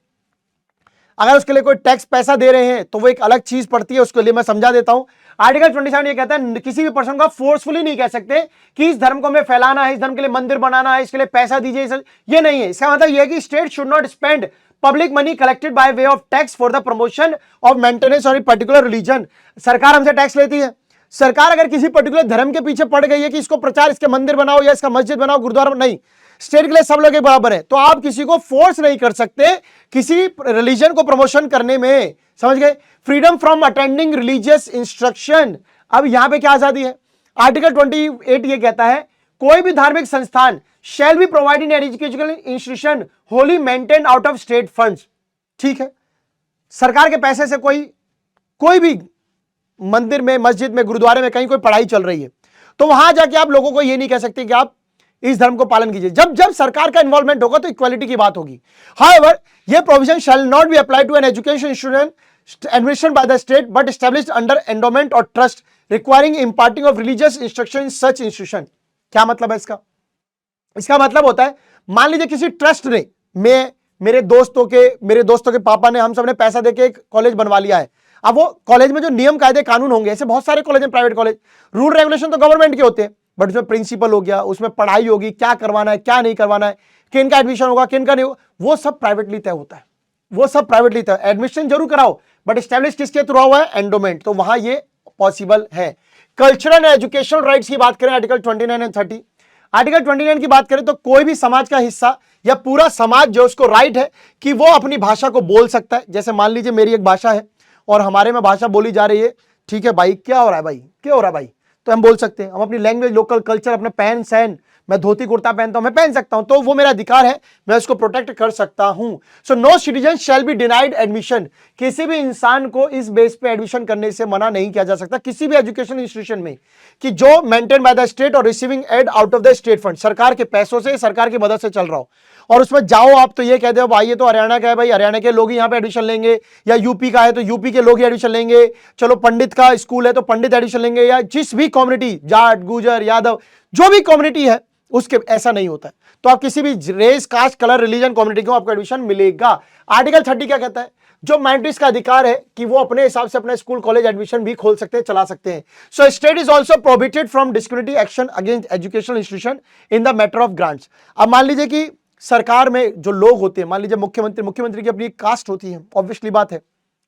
अगर उसके लिए कोई टैक्स पैसा दे रहे हैं तो वो एक अलग चीज पड़ती है, उसके लिए मैं समझा देता हूं। आर्टिकल 27 ये कहता है किसी भी पर्सन को फोर्सफुली नहीं कह सकते कि इस धर्म को हमें फैलाना है, इस धर्म के लिए मंदिर बनाना है, इसके लिए पैसा दीजिए, ये नहीं है। इसका मतलब यह है कि state should not spend public money collected by way of tax for the promotion of maintenance of particular religion. सरकार हमसे टैक्स लेती है, सरकार अगर किसी पर्टिकुलर धर्म के पीछे पड़ गई है कि इसको प्रचार, इसके मंदिर बनाओ या इसका मस्जिद बनाओ, गुरुद्वारा, नहीं, स्टेट के लिए सब लोग एक बराबर है, तो आप किसी को फोर्स नहीं कर सकते किसी रिलीजन को प्रमोशन करने में, समझ गए। Freedom from attending religious instruction, अब यहां पे क्या आजादी है? आर्टिकल 28 ये कहता है कोई भी धार्मिक संस्थान shall be provide in educational institution Holi maintain out of state funds, ठीक है। सरकार के पैसे से कोई भी मंदिर में, मस्जिद में, गुरुद्वारे में कहीं कोई पढ़ाई चल रही है तो वहां जाके आप लोगों को ये नहीं कह सकते कि आप इस धर्म को पालन कीजिए। जब जब सरकार का इन्वॉल्वमेंट होगा तो इक्वालिटी की बात होगी। हाउएवर ये provision shall not be applied to an education institution admission by the state but established under endowment और trust requiring imparting of religious instruction in such institution. क्या मतलब है इसका? इसका मतलब होता है, मान लीजिए किसी ट्रस्ट ने, मेरे दोस्तों के पापा ने, हम सब ने पैसा देके एक कॉलेज बनवा लिया है। अब वो कॉलेज में जो नियम कायदे कानून होंगे, ऐसे बहुत सारे कॉलेज हैं, प्राइवेट कॉलेज, रूल रेगुलेशन तो गवर्नमेंट के होते हैं, बट उसमें प्रिंसिपल हो गया, उसमें पढ़ाई होगी, क्या करवाना है, क्या नहीं करवाना है, किन का एडमिशन होगा, किन का नहीं होगा, वो सब प्राइवेटली तय होता है, वो सब प्राइवेटली तय। एडमिशन जरूर कराओ बट एस्टैब्लिश किसके थ्रू हुआ है? एंडोमेंट, तो वहां ये पॉसिबल है। कल्चरल एंड एजुकेशनल राइट्स की बात करें, आर्टिकल 29 एंड 30। आर्टिकल 29 की बात करें तो कोई भी समाज का हिस्सा या पूरा समाज जो, उसको राइट है कि वो अपनी भाषा को बोल सकता है। जैसे मान लीजिए मेरी एक भाषा है और हमारे में भाषा बोली जा रही है, ठीक है भाई, क्या हो रहा है भाई, क्या हो रहा है भाई, तो हम बोल सकते हैं, हम अपनी लैंग्वेज, लोकल कल्चर, अपने पहन सहन, मैं धोती कुर्ता पहनता हूं, मैं पहन सकता हूं, तो वो मेरा अधिकार है, मैं उसको प्रोटेक्ट कर सकता हूं। So no citizen shall be denied admission, किसी भी इंसान को इस बेस पे एडमिशन करने से मना नहीं किया जा सकता किसी भी एजुकेशन इंस्टीट्यूशन में कि जो मेंटेन बाय द स्टेट और receiving aid out of the state fund, सरकार के पैसों से, सरकार की मदद से चल रहा हो। और उसमें जाओ आप तो ये कहते हो भाई ये तो हरियाणा का है, भाई हरियाणा के लोग ही यहाँ पे एडमिशन लेंगे, या यूपी का है तो यूपी के लोग ही एडमिशन लेंगे, चलो पंडित का स्कूल है तो पंडित एडमिशन लेंगे, या जिस भी कम्युनिटी, जाट, गुजर, यादव, जो भी कम्युनिटी है उसके, ऐसा नहीं होता है। तो आप किसी भी race, caste, colour, religion, community को आपको एडमिशन मिलेगा। आर्टिकल 30 क्या कहता है? जो माइनॉरिटीज का अधिकार है कि वो अपने हिसाब से अपना स्कूल कॉलेज एडमिशन भी खोल सकते हैं, चला सकते हैं। So state is also prohibited from discriminatory action against educational institution in the matter of grants. अब मान लीजिए कि सरकार में जो लोग होते हैं, मान लीजिए मुख्यमंत्री की अपनी कास्ट होती है, ऑब्वियसली बात है,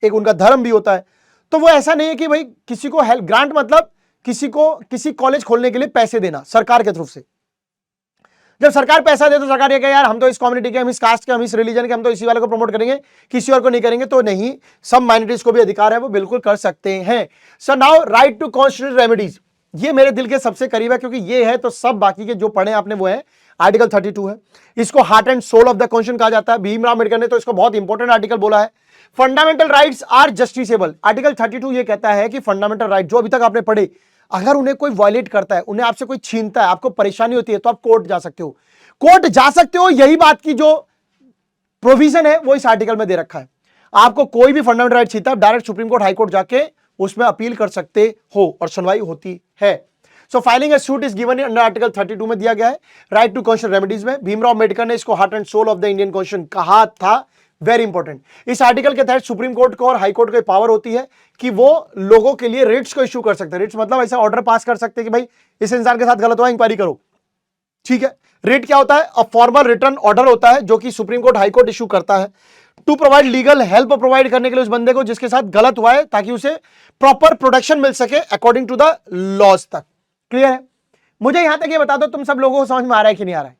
एक उनका धर्म भी होता है, तो वो ऐसा नहीं है कि भाई किसी को हेल्प, ग्रांट मतलब किसी को किसी कॉलेज खोलने के लिए पैसे देना सरकार के थ्रू से। जब सरकार पैसा दे तो सरकार ये कहे यार हम तो इस कम्युनिटी के, हम इस कास्ट के, हम इस रिलीजन के, हम तो इसी वाले को प्रमोट करेंगे, किसी और को नहीं करेंगे, तो नहीं, सब माइनॉरिटीज को भी अधिकार है, वो बिल्कुल कर सकते हैं। So now right to constitutional remedies, ये मेरे दिल के सबसे करीब है क्योंकि ये है तो सब बाकी के जो पढ़े आपने वो है। आर्टिकल 32 है, इसको heart and soul of the constitution कहा जाता है। भीमराव अम्बेडकर ने तो इसको बहुत इंपॉर्टेंट आर्टिकल बोला है। Fundamental rights are justiciable, article 32 ये कहता है कि फंडामेंटल राइट जो अभी तक आपने पढ़े, अगर उन्हें कोई वायलेट करता है, उन्हें आपसे कोई छीनता है, आपको परेशानी होती है, तो आप कोर्ट जा सकते हो, कोर्ट जा सकते हो। यही बात की जो प्रोविजन है वो इस आर्टिकल में दे रखा है। आपको कोई भी फंडामेंटल राइट छीनता है, direct supreme court, high court जाके उसमें अपील कर सकते हो और सुनवाई होती है। So filing a suit is given under article 32 में दिया गया है, राइट टू कॉन्स्टिट्यूशनल रेमेडीज में। भीमराव अम्बेडकर ने इसको heart and soul of the Indian constitution कहा था, वेरी इंपॉर्टेंट। इस आर्टिकल के तहत सुप्रीम कोर्ट को और हाई कोर्ट को पावर होती है कि वो लोगों के लिए रिट्स को इश्यू कर सकते हैं। रिट्स मतलब ऐसा ऑर्डर पास कर सकते हैं कि भाई इस इंसान के साथ गलत हुआ, इंक्वायरी करो, ठीक है। रिट क्या होता है? अ फॉर्मल रिटर्न ऑर्डर होता है जो कि supreme court high court issue करता है to provide legal help provide करने के लिए उस बंदे को जिसके साथ गलत हुआ है, ताकि उसे प्रॉपर प्रोटेक्शन मिल सके अकॉर्डिंग टू द लॉज तक। क्लियर है? मुझे यहां तक ये बता दो तुम सब लोगों को समझ में आ रहा है कि नहीं आ रहा है,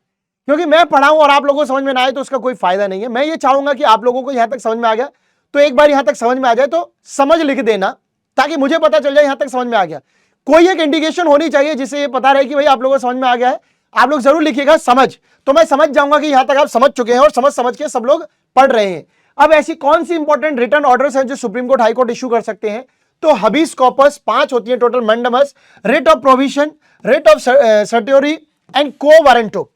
क्योंकि मैं पढ़ाऊं और आप लोगों को समझ में ना आए तो उसका कोई फायदा नहीं है। मैं ये चाहूंगा कि आप लोगों को यहां तक समझ में आ गया तो एक बार यहां तक समझ में आ जाए तो समझ लिख देना, ताकि मुझे पता चल जाए यहां तक समझ में आ गया। कोई एक इंडिकेशन होनी चाहिए जिससे ये पता रहे कि भाई आप लोगों को समझ में आ गया है। आप लोग जरूर लिखिएगा समझ, तो मैं समझ जाऊंगा कि यहां तक आप समझ चुके हैं और समझ के सब लोग पढ़ रहे हैं। अब ऐसी कौन सी इंपॉर्टेंट रिटर्न ऑर्डर्स हैं जो supreme court high court issue कर सकते हैं? तो हबीस कॉर्पस 5 होती है total, mandamus, writ of provision, writ of certiorari and quo warranto.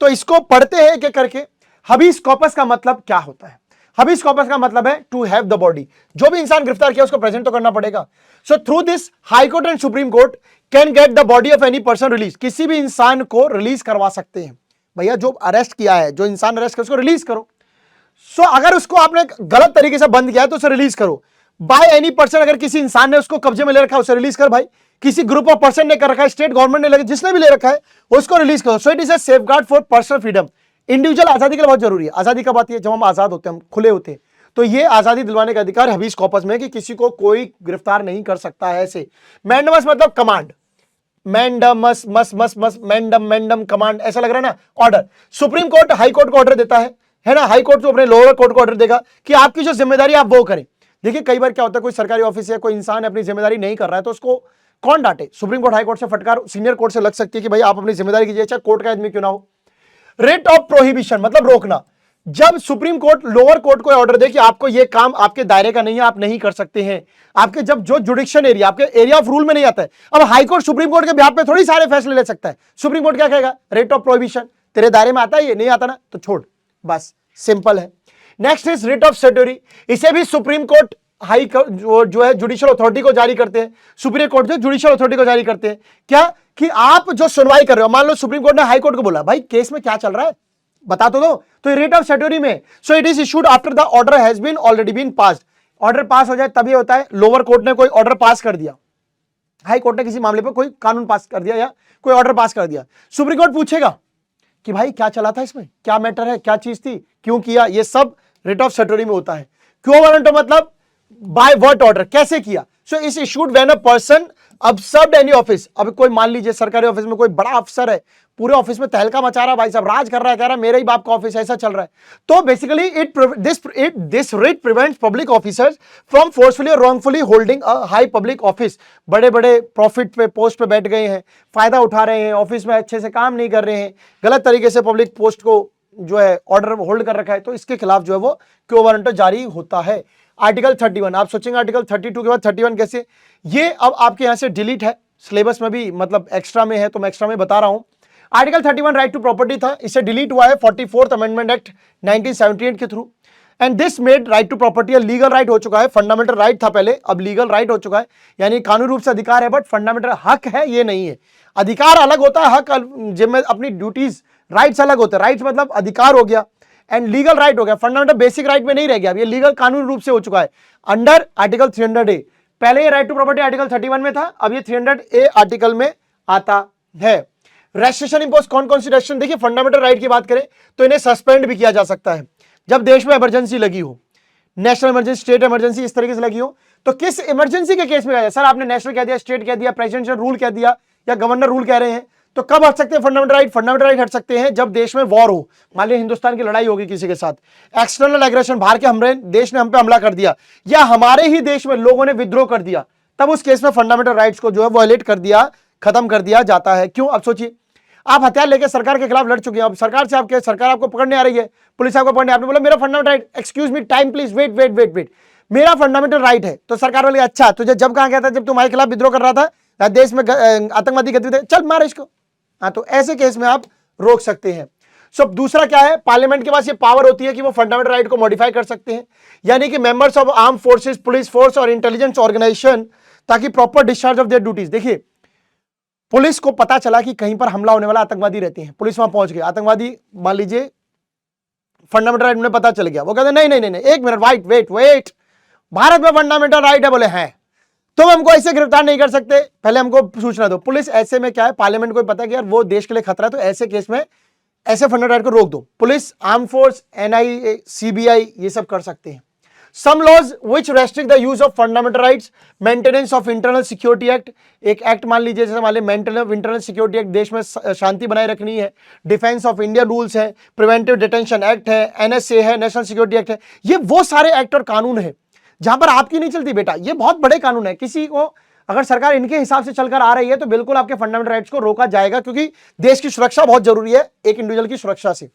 तो इसको पढ़ते हैं एक करके। हबीस कॉर्पस का मतलब क्या होता है? हबीस कॉर्पस का मतलब है टू हैव द बॉडी। जो भी इंसान गिरफ्तार किया उसको प्रेजेंट तो करना पड़ेगा। So through this high court and supreme court can get the body of any person release. किसी भी इंसान को रिलीज करवा सकते हैं। भैया जो अरेस्ट किया है, जो इंसान अरेस्ट किया उसको रिलीज करो। सो अगर उसको आपने गलत तरीके से बंद किया है तो उसे रिलीज करो। बाय एनी पर्सन, अगर किसी इंसान ने उसको कब्जे में ले रखा है उसे रिलीज कर भाई। किसी ग्रुप ऑफ पर्सन ने कर रखा है, स्टेट गवर्नमेंट ने जिसने भी ले रखा है उसको रिलीज करो। सो it is a safeguard for personal freedom. Individual आजादी के लिए बहुत जरूरी है। आजादी कब आती है? जब हम आजाद होते हैं, हम खुले होते हैं। तो ये आजादी दिलवाने का अधिकार हबीस कॉर्पस में कि किसी को कोई गिरफ्तार नहीं कर सकता है। ऐसे मैंडमस मतलब कमांड, मैंडमस मस मस मस मैंडम कमांड, ऐसा लग रहा है ना, order. Supreme court high court को ऑर्डर देता है ना। हाई कोर्ट तो अपने लोअर कोर्ट को ऑर्डर देगा कि आपकी जो जिम्मेदारी आप वो करें। देखिए कई बार क्या होता है, कोई सरकारी ऑफिस या कोई इंसान अपनी जिम्मेदारी नहीं कर रहा है तो उसको कौन डांटे? सुप्रीम कोर्ट हाई कोर्ट से फटकार सीनियर कोर्ट से लग सकती है कि भाई आप अपनी जिम्मेदारी कीजिए, चाहे कोर्ट का आदमी क्यों ना हो। रेट ऑफ प्रोहिबिशन मतलब रोकना। जब सुप्रीम कोर्ट लोअर कोर्ट को ऑर्डर दे कि आपको यह काम आपके दायरे का नहीं है, आप नहीं कर सकते हैं, आपके जब जो जुडिक्शन एरिया आपके एरिया ऑफ रूल में नहीं आता है। अब हाई कोर्ट सुप्रीम कोर्ट के बिहाफ पे थोड़ी सारे फैसले ले सकता है। सुप्रीम कोर्ट क्या कहेगा? रेट ऑफ प्रोहिबिशन, तेरे दायरे में आता है, ये नहीं आता ना तो छोड़, बस सिंपल है। Next is writ of certiorari. इसे भी सुप्रीम कोर्ट हाई जो है जुडिशियल अथॉरिटी को जारी करते हैं। सुप्रीम कोर्ट जो जुडिशियल अथॉरिटी को जारी करते हैं क्या कि आप जो सुनवाई कर रहे हो, मान लो सुप्रीम कोर्ट ने हाई कोर्ट को बोला भाई केस में क्या चल रहा है बता तो दो, तो रेट ऑफ सर्टियोरी में। So it is issued after the order has been already been passed. Order pass हो जाए तभी होता है। लोअर कोर्ट ने कोई ऑर्डर पास कर दिया, हाई कोर्ट ने किसी मामले पर कोई कानून पास कर दिया या कोई ऑर्डर पास कर दिया, सुप्रीम कोर्ट पूछेगा कि भाई क्या चला था, इसमें क्या मैटर है, क्या चीज थी, क्यों किया, ये सब रिट ऑफ सर्टियोरी में होता है। क्यों वारंट मतलब बाय व्हाट ऑर्डर, कैसे किया। So is issued when a person observed any office. अब कोई मान लीजिए सरकारी ऑफिस में कोई बड़ा अफसर है, पूरे ऑफिस में तहलका मचा रहा, भाई साहब राज कर रहा है, कह रहा है मेरे ही बाप का ऑफिस ऐसा चल रहा है, तो basically this writ prevents public officers from forcefully और wrongfully holding a high public office. बड़े बड़े प्रॉफिट पे पोस्ट पे बैठ गए हैं, फायदा उठा रहे हैं, ऑफिस में अच्छे से काम नहीं कर रहे हैं, गलत तरीके से पब्लिक पोस्ट को जो है ऑर्डर होल्ड कर रखा है, तो इसके खिलाफ जो है वो क्यो वारंट जारी होता है। आर्टिकल 31, आप सोचेंगे आर्टिकल 32 के बाद 31 कैसे, ये अब आपके यहां से डिलीट है, सिलेबस में भी मतलब एक्स्ट्रा में है तो मैं एक्स्ट्रा में बता रहा हूं। आर्टिकल 31 राइट टू प्रॉपर्टी था, इसे डिलीट हुआ है 44th अमेंडमेंट एक्ट 1978 के थ्रू। And this made right to property legal right हो चुका है। फंडामेंटल राइट था पहले, अब लीगल राइट हो चुका है, यानी कानूनी रूप से अधिकार है बट फंडामेंटल हक है ये नहीं है। अधिकार अलग होता है, हक जिम्मे अपनी ड्यूटीज राइट्स अलग होते हैं। राइट्स मतलब अधिकार हो गया एंड लीगल राइट हो गया, फंडामेंटल बेसिक राइट में नहीं रह गया, अब ये लीगल कानूनी रूप से हो चुका है अंडर आर्टिकल 300A। पहले ये राइट टू प्रॉपर्टी आर्टिकल 31 में था, अब ये 300A आर्टिकल में आता है। रेस्ट्रिक्शन इंपोज कौन कौन सी रेस्ट्रिक्शन, देखिए फंडामेंटल राइट की बात करें तो इन्हें सस्पेंड भी किया जा सकता है जब देश में इमरजेंसी लगी हो, नेशनल इमरजेंसी, स्टेट इमरजेंसी इस तरीके से लगी हो। तो किस इमरजेंसी के केस में कहा जाए, सर आपने नेशनल कह दिया, स्टेट कह दिया, प्रेसिडेंशियल रूल कह दिया या गवर्नर रूल कह रहे हैं, तो कब हट सकते हैं फंडामेंटल राइट? फंडामेंटल राइट हट सकते हैं जब देश में वॉर हो, मान लीजिए हिंदुस्तान की लड़ाई होगी किसी के साथ, एक्सटर्नल एग्रेशन, बाहर के हमले, देश ने हम पे हमला कर दिया या हमारे ही देश में लोगों ने विद्रोह कर दिया, तब उस केस में फंडामेंटल राइट्स को जो है वायलेट कर दिया, खत्म कर दिया जाता है। क्यों? अब सोचिए आप हथियार लेकर सरकार के खिलाफ लड़ चुके हैं, अब सरकार से आपके सरकार आपको पकड़ने आ रही है, पुलिस आपको पकड़ने, आपने बोला मेरा fundamental right, excuse me time please, wait wait wait wait, मेरा फंडामेंटल राइट है, तो सरकार वाले अच्छा तुझे जब कहा गया था, जब तुम्हारे खिलाफ विद्रोह कर रहा था, देश में आतंकवादी गतिविधि, चल मार इसको। हाँ, तो ऐसे केस में आप रोक सकते हैं। सो दूसरा क्या है, पार्लियामेंट के पास ये पावर होती है कि वो फंडामेंटल राइट को मॉडिफाई कर सकते हैं, यानी कि members of arm forces, police force और इंटेलिजेंस ऑर्गेनाइजेशन, ताकि proper discharge of their duties. देखिए पुलिस को पता चला कि कहीं पर हमला होने वाला आतंकवादी रहते हैं, पुलिस वहां पहुंच गई, आतंकवादी मान लीजिए फंडामेंटल राइट में पता चल गया, वो कहते नहीं नहीं नहीं नहीं, एक minute, wait wait wait, Bharat में फंडामेंटल राइट है, बोले हैं तुम हमको ऐसे गिरफ्तार नहीं कर सकते, पहले हमको सूचना दो। पुलिस ऐसे में क्या है, पार्लियामेंट को पता है कि यार वो देश के लिए खतरा है, तो ऐसे केस में ऐसे फंडामेंटल राइट को रोक दो। Police, arm force, NIA, CBI ये सब कर सकते हैं। Some laws which restrict the use of fundamental rights, maintenance of internal security act, एक एक्ट मान लीजिए जैसे मान लीजिए maintenance of internal security act, देश में शांति बनाए रखनी है, डिफेंस ऑफ इंडिया रूल्स है, प्रिवेंटिव डिटेंशन एक्ट है, एनएसए है, नेशनल सिक्योरिटी एक्ट है, ये वो सारे एक्ट और कानून है जहां पर आपकी नहीं चलती बेटा, ये बहुत बड़े कानून है। किसी को अगर सरकार इनके हिसाब से चलकर आ रही है तो बिल्कुल आपके फंडामेंटल राइट्स को रोका जाएगा, क्योंकि देश की सुरक्षा बहुत जरूरी है एक इंडिविजुअल की सुरक्षा से।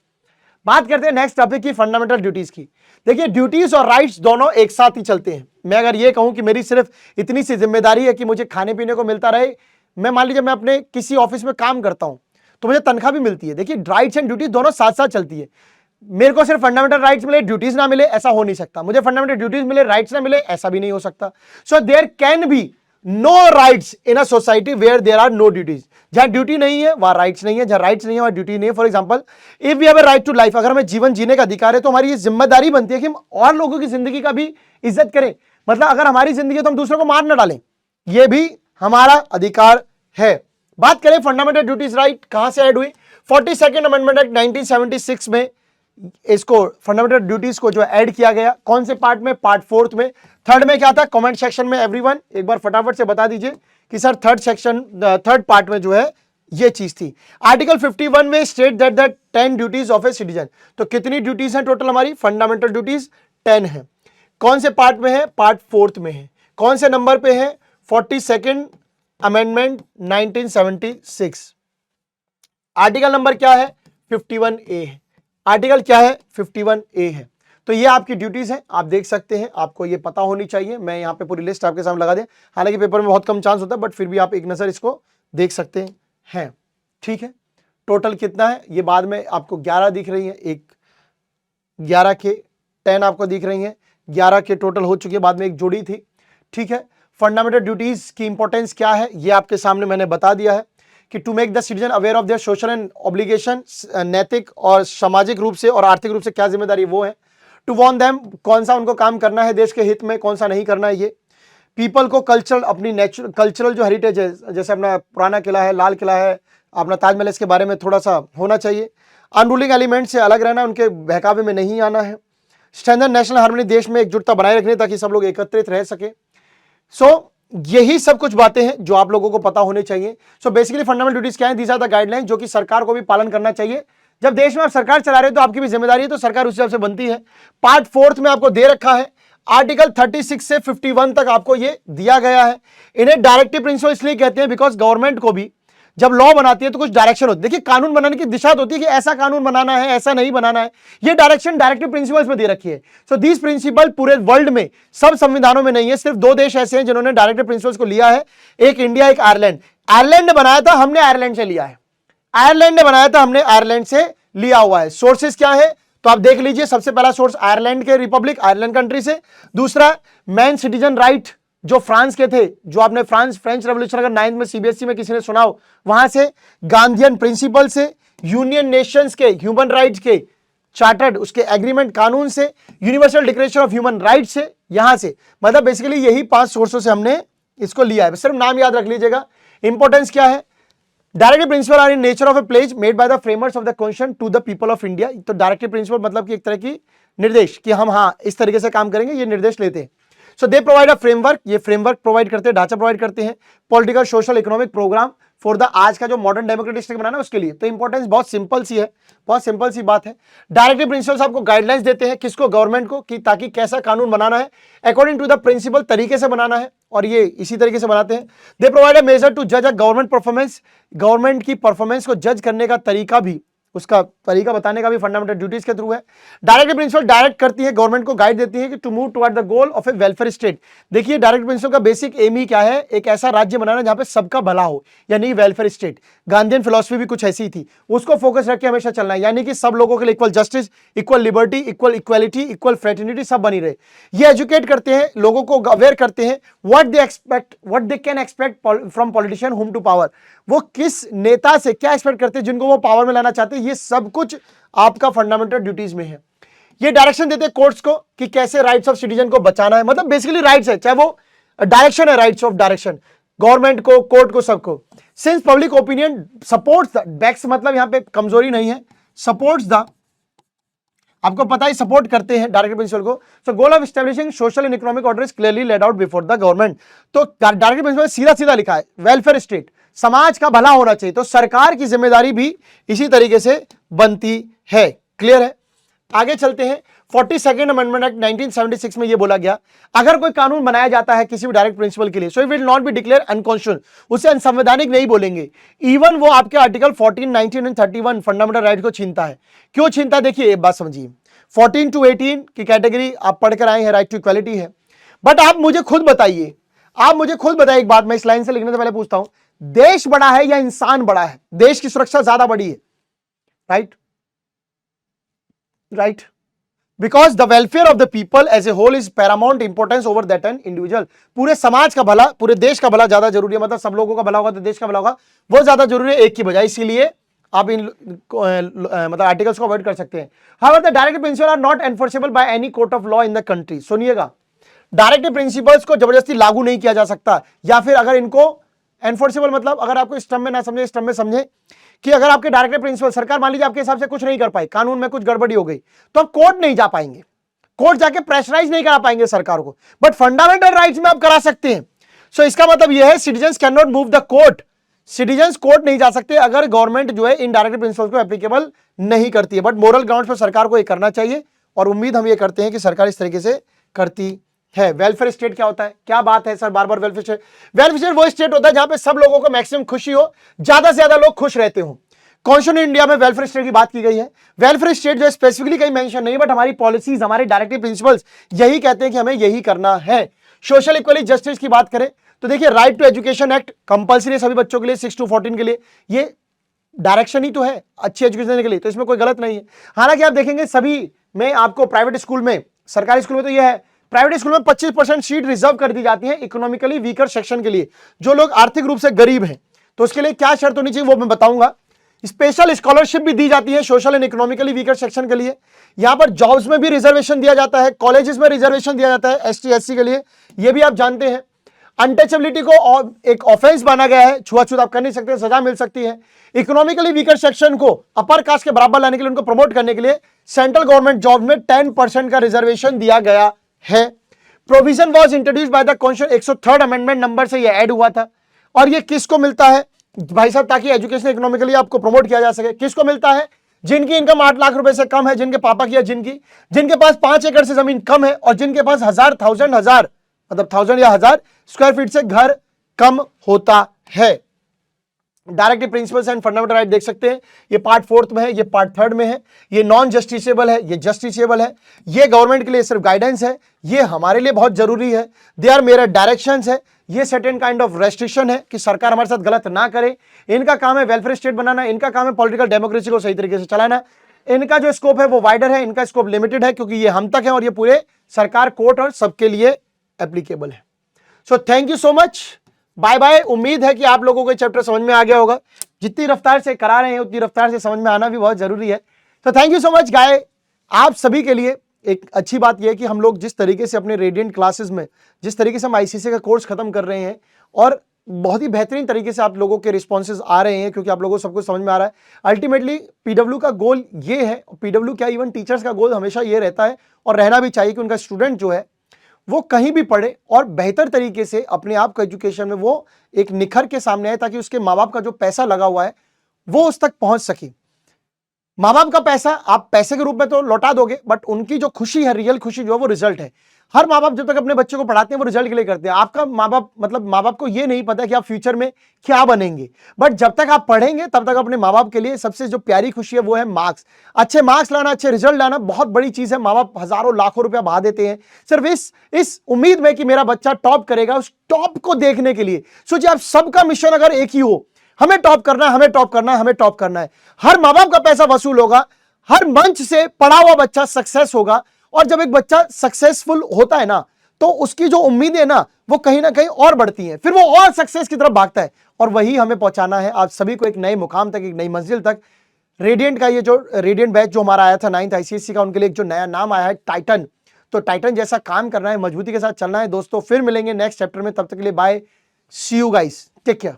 बात करते हैं नेक्स्ट टॉपिक की, फंडामेंटल ड्यूटीज की। देखिए ड्यूटीज और राइट्स दोनों एक साथ ही चलते हैं। मैं अगर ये कहूं कि मेरी सिर्फ इतनी सी जिम्मेदारी है कि मुझे खाने पीने को मिलता रहे, मैं मान लीजिए मैं अपने किसी ऑफिस में काम करता हूं तो मुझे तनख्वाह भी मिलती है। देखिए राइट्स एंड ड्यूटीज दोनों साथ साथ चलती है। मेरे को सिर्फ फंडामेंटल राइट्स मिले ड्यूटीज ना मिले ऐसा हो नहीं सकता, मुझे फंडामेंटल ड्यूटीज मिले राइट्स ना मिले ऐसा भी नहीं हो सकता। So there can be no rights in a society where there are no duties. जहां ड्यूटी नहीं है वहां राइट्स नहीं है, जहां राइट्स नहीं है वहां ड्यूटी नहीं है। For example, if we have a right to life, अगर हमें जीवन जीने का अधिकार है तो हमारी ये जिम्मेदारी बनती है कि हम और लोगों की जिंदगी का भी इज्जत करें। मतलब अगर हमारी जिंदगी है तो हम दूसरों को मार न डालें, यह भी हमारा अधिकार है। बात करें फंडामेंटल ड्यूटीज राइट कहां से ऐड हुई, 42nd अमेंडमेंट एक्ट 1976 में इसको फंडामेंटल ड्यूटीज को जो ऐड किया गया। कौन से पार्ट में, पार्ट 4 में। थर्ड में क्या था, कमेंट सेक्शन में एवरीवन एक बार फटाफट से बता दीजिए कि सर थर्ड पार्ट में जो है ये चीज थी। आर्टिकल 51 में state that the 10 duties of a citizen, तो कितनी ड्यूटीज हैं टोटल हमारी फंडामेंटल ड्यूटीज, 10 है। कौन से पार्ट में है, पार्ट 4 में है। कौन से नंबर पे है, 42nd अमेंडमेंट 1976। आर्टिकल नंबर क्या है, 51A है। आर्टिकल क्या है, 51A है। तो ये आपकी ड्यूटीज हैं, आप देख सकते हैं, आपको ये पता होनी चाहिए। मैं यहाँ पे पूरी लिस्ट आपके सामने लगा दें, हालांकि पेपर में बहुत कम चांस होता है बट फिर भी आप एक नजर इसको देख सकते हैं। ठीक है, टोटल कितना है ये बाद में आपको 11 दिख रही है, एक 11 के 10 आपको दिख रही है, 11 के टोटल हो चुकी है, बाद में एक जोड़ी थी। ठीक है, फंडामेंटल ड्यूटीज की इंपॉर्टेंस क्या है ये आपके सामने मैंने बता दिया है कि to make the citizen aware of their social and obligation, नैतिक और सामाजिक रूप से और आर्थिक रूप से क्या जिम्मेदारी वो है। टू वॉर्न देम, कौन सा उनको काम करना है देश के हित में, कौन सा नहीं करना है ये। पीपल को कल्चरल, अपनी नेचुरल कल्चरल जो हेरिटेज है, जैसे अपना पुराना किला है, लाल किला है, अपना ताजमहल, इसके बारे में थोड़ा सा होना चाहिए। अनरूलिंग एलिमेंट से अलग रहना, उनके बहकावे में नहीं आना है। स्ट्रेंथन नेशनल हार्मनी, देश में एकजुटता बनाए रखनी ताकि सब लोग एकत्रित रह सके। सो यही सब कुछ बातें हैं जो आप लोगों को पता होने चाहिए। सो बेसिकली फंडामेंटल ड्यूटीज क्या है, दीज आर द गाइडलाइन जो कि सरकार को भी पालन करना चाहिए। जब देश में आप सरकार चला रहे हो तो आपकी भी जिम्मेदारी है, तो सरकार उस हिसाब से बनती है। पार्ट 4 में आपको दे रखा है, आर्टिकल 36 से 51 तक आपको ये दिया गया है। इन्हें डायरेक्टिव प्रिंसिपल इसलिए कहते हैं बिकॉज गवर्नमेंट को भी जब लॉ बनाती है तो कुछ डायरेक्शन होती है। देखिए कानून बनाने की दिशा होती है कि ऐसा कानून बनाना है, ऐसा नहीं बनाना है, ये डायरेक्शन डायरेक्टिव प्रिंसिपल्स में दे रखी है। सो दिस प्रिंसिपल पूरे वर्ल्ड में सब संविधानों में नहीं है, सिर्फ 2 देश ऐसे हैं जिन्होंने डायरेक्टिव प्रिंसिपल्स को लिया है, एक इंडिया, एक आयरलैंड। आयरलैंड ने बनाया था, हमने आयरलैंड से लिया है। आयरलैंड ने बनाया था, हमने आयरलैंड से लिया हुआ है। सोर्सेस क्या है तो आप देख लीजिए, सबसे पहला सोर्स आयरलैंड के रिपब्लिक, आयरलैंड कंट्री से। दूसरा मैन सिटीजन राइट जो फ्रांस के थे, जो आपने फ्रेंच रेवोल्यूशन अगर 9th में सीबीएसई में किसी ने सुना हो वहां से। गांधीयन प्रिंसिपल से, यूनियन नेशंस के ह्यूमन राइट्स के चार्टर्ड उसके एग्रीमेंट कानून से, universal declaration of human rights से, यहां से। मतलब बेसिकली यही 5 सोर्सों से हमने इसको लिया है, सिर्फ नाम याद रख लीजिएगा। इंपॉर्टेंस क्या है, directive principle are in nature of a pledge made by the framers of the constitution to the people of India. तो डायरेक्टिव प्रिंसिपल मतलब कि एक तरह की निर्देश कि हम हाँ इस तरीके से काम करेंगे, ये निर्देश लेते हैं। So they provide a framework, ये फ्रेमवर्क प्रोवाइड करते हैं, ढांचा प्रोवाइड करते हैं, political social economic programme for the आज का जो मॉडर्न डेमोक्रेटिक स्टेट बनाना है उसके लिए। तो इंपॉर्टेंस बहुत सिंपल सी है, बहुत सिंपल सी बात है। डायरेक्टिव प्रिंसिपल्स आपको गाइडलाइंस देते हैं, किसको, गवर्नमेंट को, कि ताकि कैसा कानून बनाना है अकॉर्डिंग टू द प्रिंसिपल तरीके से बनाना है, और ये इसी तरीके से बनाते हैं। They provide a measure to जज अ गवर्नमेंट परफॉर्मेंस, गवर्नमेंट की परफॉर्मेंस को जज करने का तरीका भी उसका तरीका बताने का भी फंडामेंटल ड्यूटीज के थ्रू है। डायरेक्टिव प्रिंसिपल डायरेक्ट करती है, गवर्नमेंट को गाइड देती है कि to move toward the goal of a welfare state. देखिए डायरेक्टिव प्रिंसिपल का बेसिक एम ही क्या है, एक ऐसा राज्य बनाना जहां पे सबका भला हो, यानी वेलफेयर स्टेट। गांधीयन फिलॉसफी भी कुछ ऐसी थी, उसको फोकस रख के हमेशा चलना है, यानी कि सब लोगों के लिए equal justice, equal liberty, equal equality, equal fraternity सब बनी रहे। ये एजुकेट करते हैं, लोगों को अवेयर करते हैं what they can expect from politician whom to power. वो किस नेता से क्या एक्सपेक्ट करते हैं जिनको वो पावर में लाना चाहते हैं, ये सब कुछ आपका फंडामेंटल ड्यूटीज में है। ये डायरेक्शन देते हैं कोर्ट्स को कि कैसे राइट्स ऑफ सिटीजन को बचाना है, मतलब बेसिकली राइट्स है, चाहे वो डायरेक्शन है, राइट्स ऑफ डायरेक्शन गवर्नमेंट को, कोर्ट को, सबको। Since public opinion supports the backs, मतलब यहां पे कमजोरी नहीं है, सपोर्ट्स द, आपको पता है सपोर्ट करते हैं डायरेक्टिव प्रिंसिपल को। So goal of establishing social and economic order is clearly laid out before the government. तो डायरेक्टिव प्रिंसिपल सीधा सीधा लिखा है वेलफेयर स्टेट, समाज का भला होना चाहिए, तो सरकार की जिम्मेदारी भी इसी तरीके से बनती है। क्लियर है? आगे चलते हैं। 42nd अमेंडमेंट एक्ट 1976 में यह बोला गया, अगर कोई कानून बनाया जाता है किसी भी डायरेक्ट प्रिंसिपल के लिए, so it will not be declare unconstitutional, उसे अनसंवैधानिक नहीं बोलेंगे। इवन वो आपके आर्टिकल 14, 19 एंड 31 फंडामेंटल राइट को छीनता है। क्यों छीनता है? देखिए एक बात समझिए, 14 to 18 की कैटेगरी आप पढ़कर आए हैं, राइट टू इक्वालिटी है। बट आप मुझे खुद बताइए एक बात, मैं इस लाइन से लिखने से पहले पूछता हूं, देश बड़ा है या इंसान बड़ा है? देश की सुरक्षा ज्यादा बड़ी है, right? Because the welfare of the people as a whole is paramount importance over that an individual. पूरे समाज का भला, पूरे देश का भला ज्यादा जरूरी है, मतलब सब लोगों का भला होगा तो देश का भला होगा, वो ज्यादा जरूरी है एक की बजाय। इसीलिए आप इन मतलब आर्टिकल्स को अवॉइड कर सकते हैं। However the directive principle are not enforceable by any court of law in the country. सुनिएगा, डायरेक्टिव प्रिंसिपल्स को जबरदस्ती लागू नहीं किया जा सकता, या फिर अगर इनको एनफोर्सेबल, मतलब अगर आपको इस टर्म में ना समझे, इस टर्म में समझे कि अगर आपके डायरेक्टिव प्रिंसिपल, सरकार मान लीजिए आपके हिसाब से कुछ नहीं कर पाई, कानून में कुछ गड़बड़ी हो गई, तो आप कोर्ट नहीं जा पाएंगे, कोर्ट जाके प्रेशराइज नहीं करा पाएंगे सरकार को, बट फंडामेंटल राइट्स में आप करा सकते हैं। सो इसका मतलब यह है citizens can not move the court, citizens court नहीं जा सकते अगर गवर्नमेंट जो है इन डायरेक्टिव प्रिंसिपल्स को एप्लीकेबल नहीं करती है। बट मोरल ग्राउंड्स पर सरकार को ये करना चाहिए, और उम्मीद हम ये करते हैं कि सरकार इस तरीके से करती है। वेलफेयर स्टेट क्या होता है? क्या बात है सर, बार बार वेलफेयर स्टेट। वेलफेयर स्टेट वो स्टेट होता है जहां पे सब लोगों को मैक्सिमम खुशी हो, ज्यादा से ज्यादा लोग खुश रहते हो। कॉन्स्टिट्यूशन इंडिया में वेलफेयर स्टेट की बात की गई है। वेलफेयर स्टेट जो स्पेसिफिकली कहीं मेंशन नहीं, बट हमारी पॉलिसीज, हमारे डायरेक्टिव प्रिंसिपल्स यही कहते हैं कि हमें यही करना है। सोशल इक्वलिटी जस्टिस की बात करें तो देखिए, right to education act compulsory सभी बच्चों के लिए 6 to 14 के लिए, ये डायरेक्शन ही तो है अच्छी एजुकेशन देने के लिए, तो इसमें कोई गलत नहीं है। हालांकि आप देखेंगे सभी में आपको प्राइवेट स्कूल में, सरकारी स्कूल में तो यह है, प्राइवेट स्कूल में 25% सीट रिजर्व कर दी जाती है इकोनॉमिकली वीकर सेक्शन के लिए, जो लोग आर्थिक रूप से गरीब हैं। तो उसके लिए क्या शर्त होनी चाहिए वो मैं बताऊंगा। स्पेशल स्कॉलरशिप भी दी जाती है social and economically weaker section के लिए। यहां पर जॉब्स में भी रिजर्वेशन दिया जाता है, कॉलेजेस में रिजर्वेशन दिया जाता है एसटी एससी के लिए, ये भी आप जानते हैं। अनटचेबिलिटी को एक ऑफेंस माना गया है, छुआछूत आप कर नहीं सकते, सजा मिल सकती है। इकोनॉमिकली वीकर सेक्शन को अपर कास्ट के बराबर लाने के लिए, उनको प्रमोट करने के लिए सेंट्रल गवर्नमेंट जॉब में 10% का रिजर्वेशन दिया गया है। Provision was introduced by the constitution 103rd amendment number से यह ऐड हुआ था। और ये किसको मिलता है भाई साहब? ताकि एजुकेशन इकोनॉमिकली आपको प्रमोट किया जा सके। किसको मिलता है? जिनकी इनकम 8 लाख रुपए से कम है, जिनके पापा की या जिनके पास 5 एकड़ से जमीन कम है, और जिनके पास हजार मतलब 1000 या 1000 स्क्वायर फीट से घर कम होता है। Directive principles and fundamental right देख सकते हैं, ये पार्ट 4 में है, ये पार्ट 3 में है, ये नॉन जस्टिसेबल है, ये जस्टिसेबल है। ये गवर्नमेंट के लिए सिर्फ गाइडेंस है, ये हमारे लिए बहुत जरूरी है। दे आर मेरे डायरेक्शंस है, ये सर्टेन काइंड ऑफ रेस्ट्रिक्शन है कि सरकार हमारे साथ गलत ना करे। इनका काम है वेलफेयर स्टेट बनाना, इनका काम है पॉलिटिकल डेमोक्रेसी को सही तरीके से चलाना। इनका जो स्कोप है वो वाइडर है, इनका स्कोप लिमिटेड है, क्योंकि ये हम तक है और ये पूरे सरकार, कोर्ट और सबके लिए एप्लीकेबल है। So thank you so much, bye bye. उम्मीद है कि आप लोगों को चैप्टर समझ में आ गया होगा। जितनी रफ्तार से करा रहे हैं उतनी रफ्तार से समझ में आना भी बहुत जरूरी है। तो thank you so much guy. आप सभी के लिए एक अच्छी बात यह है कि हम लोग जिस तरीके से अपने रेडियंट क्लासेस में, जिस तरीके से हम आईसीसी का कोर्स खत्म कर रहे हैं, और बहुत ही बेहतरीन तरीके से आप लोगों के रिस्पॉन्सेज आ रहे हैं, क्योंकि आप लोगों को सब कुछ समझ में आ रहा है। अल्टीमेटली पीडब्ल्यू का गोल ये है, पीडब्ल्यू क्या इवन टीचर्स का गोल हमेशा ये रहता है और रहना भी चाहिए कि उनका स्टूडेंट जो है वो कहीं भी पढ़े और बेहतर तरीके से अपने आप का एजुकेशन में वो एक निखर के सामने आए, ताकि उसके माँ बाप का जो पैसा लगा हुआ है वो उस तक पहुंच सके। माँ बाप का पैसा आप पैसे के रूप में तो लौटा दोगे, बट उनकी जो खुशी है, रियल खुशी जो है वो रिजल्ट है। हर माँ बाप जब तक अपने बच्चे को पढ़ाते हैं वो रिजल्ट के लिए करते हैं। आपका माँ बाप मतलब माँ बाप को ये नहीं पता कि आप फ्यूचर में क्या बनेंगे, बट जब तक आप पढ़ेंगे तब तक अपने माँ बाप के लिए सबसे जो प्यारी खुशी है वो है मार्क्स। अच्छे मार्क्स लाना, अच्छे रिजल्ट लाना बहुत बड़ी चीज है। माँ बाप हजारों लाखों रुपया बहा देते हैं सिर्फ इस उम्मीद में कि मेरा बच्चा टॉप करेगा, उस टॉप को देखने के लिए। सोचिए आप सबका मिशन अगर एक ही हो, हमें टॉप करना है, हमें टॉप करना है, हमें टॉप करना है। हर माँ बाप का पैसा वसूल होगा, हर मंच से पढ़ा हुआ बच्चा सक्सेस होगा। और जब एक बच्चा सक्सेसफुल होता है ना, तो उसकी जो उम्मीदें है ना वो कहीं ना कहीं और बढ़ती हैं, फिर वो और सक्सेस की तरफ भागता है। और वही हमें पहुंचाना है आप सभी को एक नए मुकाम तक, एक नई मंजिल तक। रेडियंट का ये जो रेडियंट बैच जो हमारा आया था 9th ICSE का, उनके लिए एक जो नया नाम आया है टाइटन। तो टाइटन जैसा काम करना है, मजबूती के साथ चलना है दोस्तों। फिर मिलेंगे नेक्स्ट चैप्टर में, तब तक के लिए bye, see you guys, take care.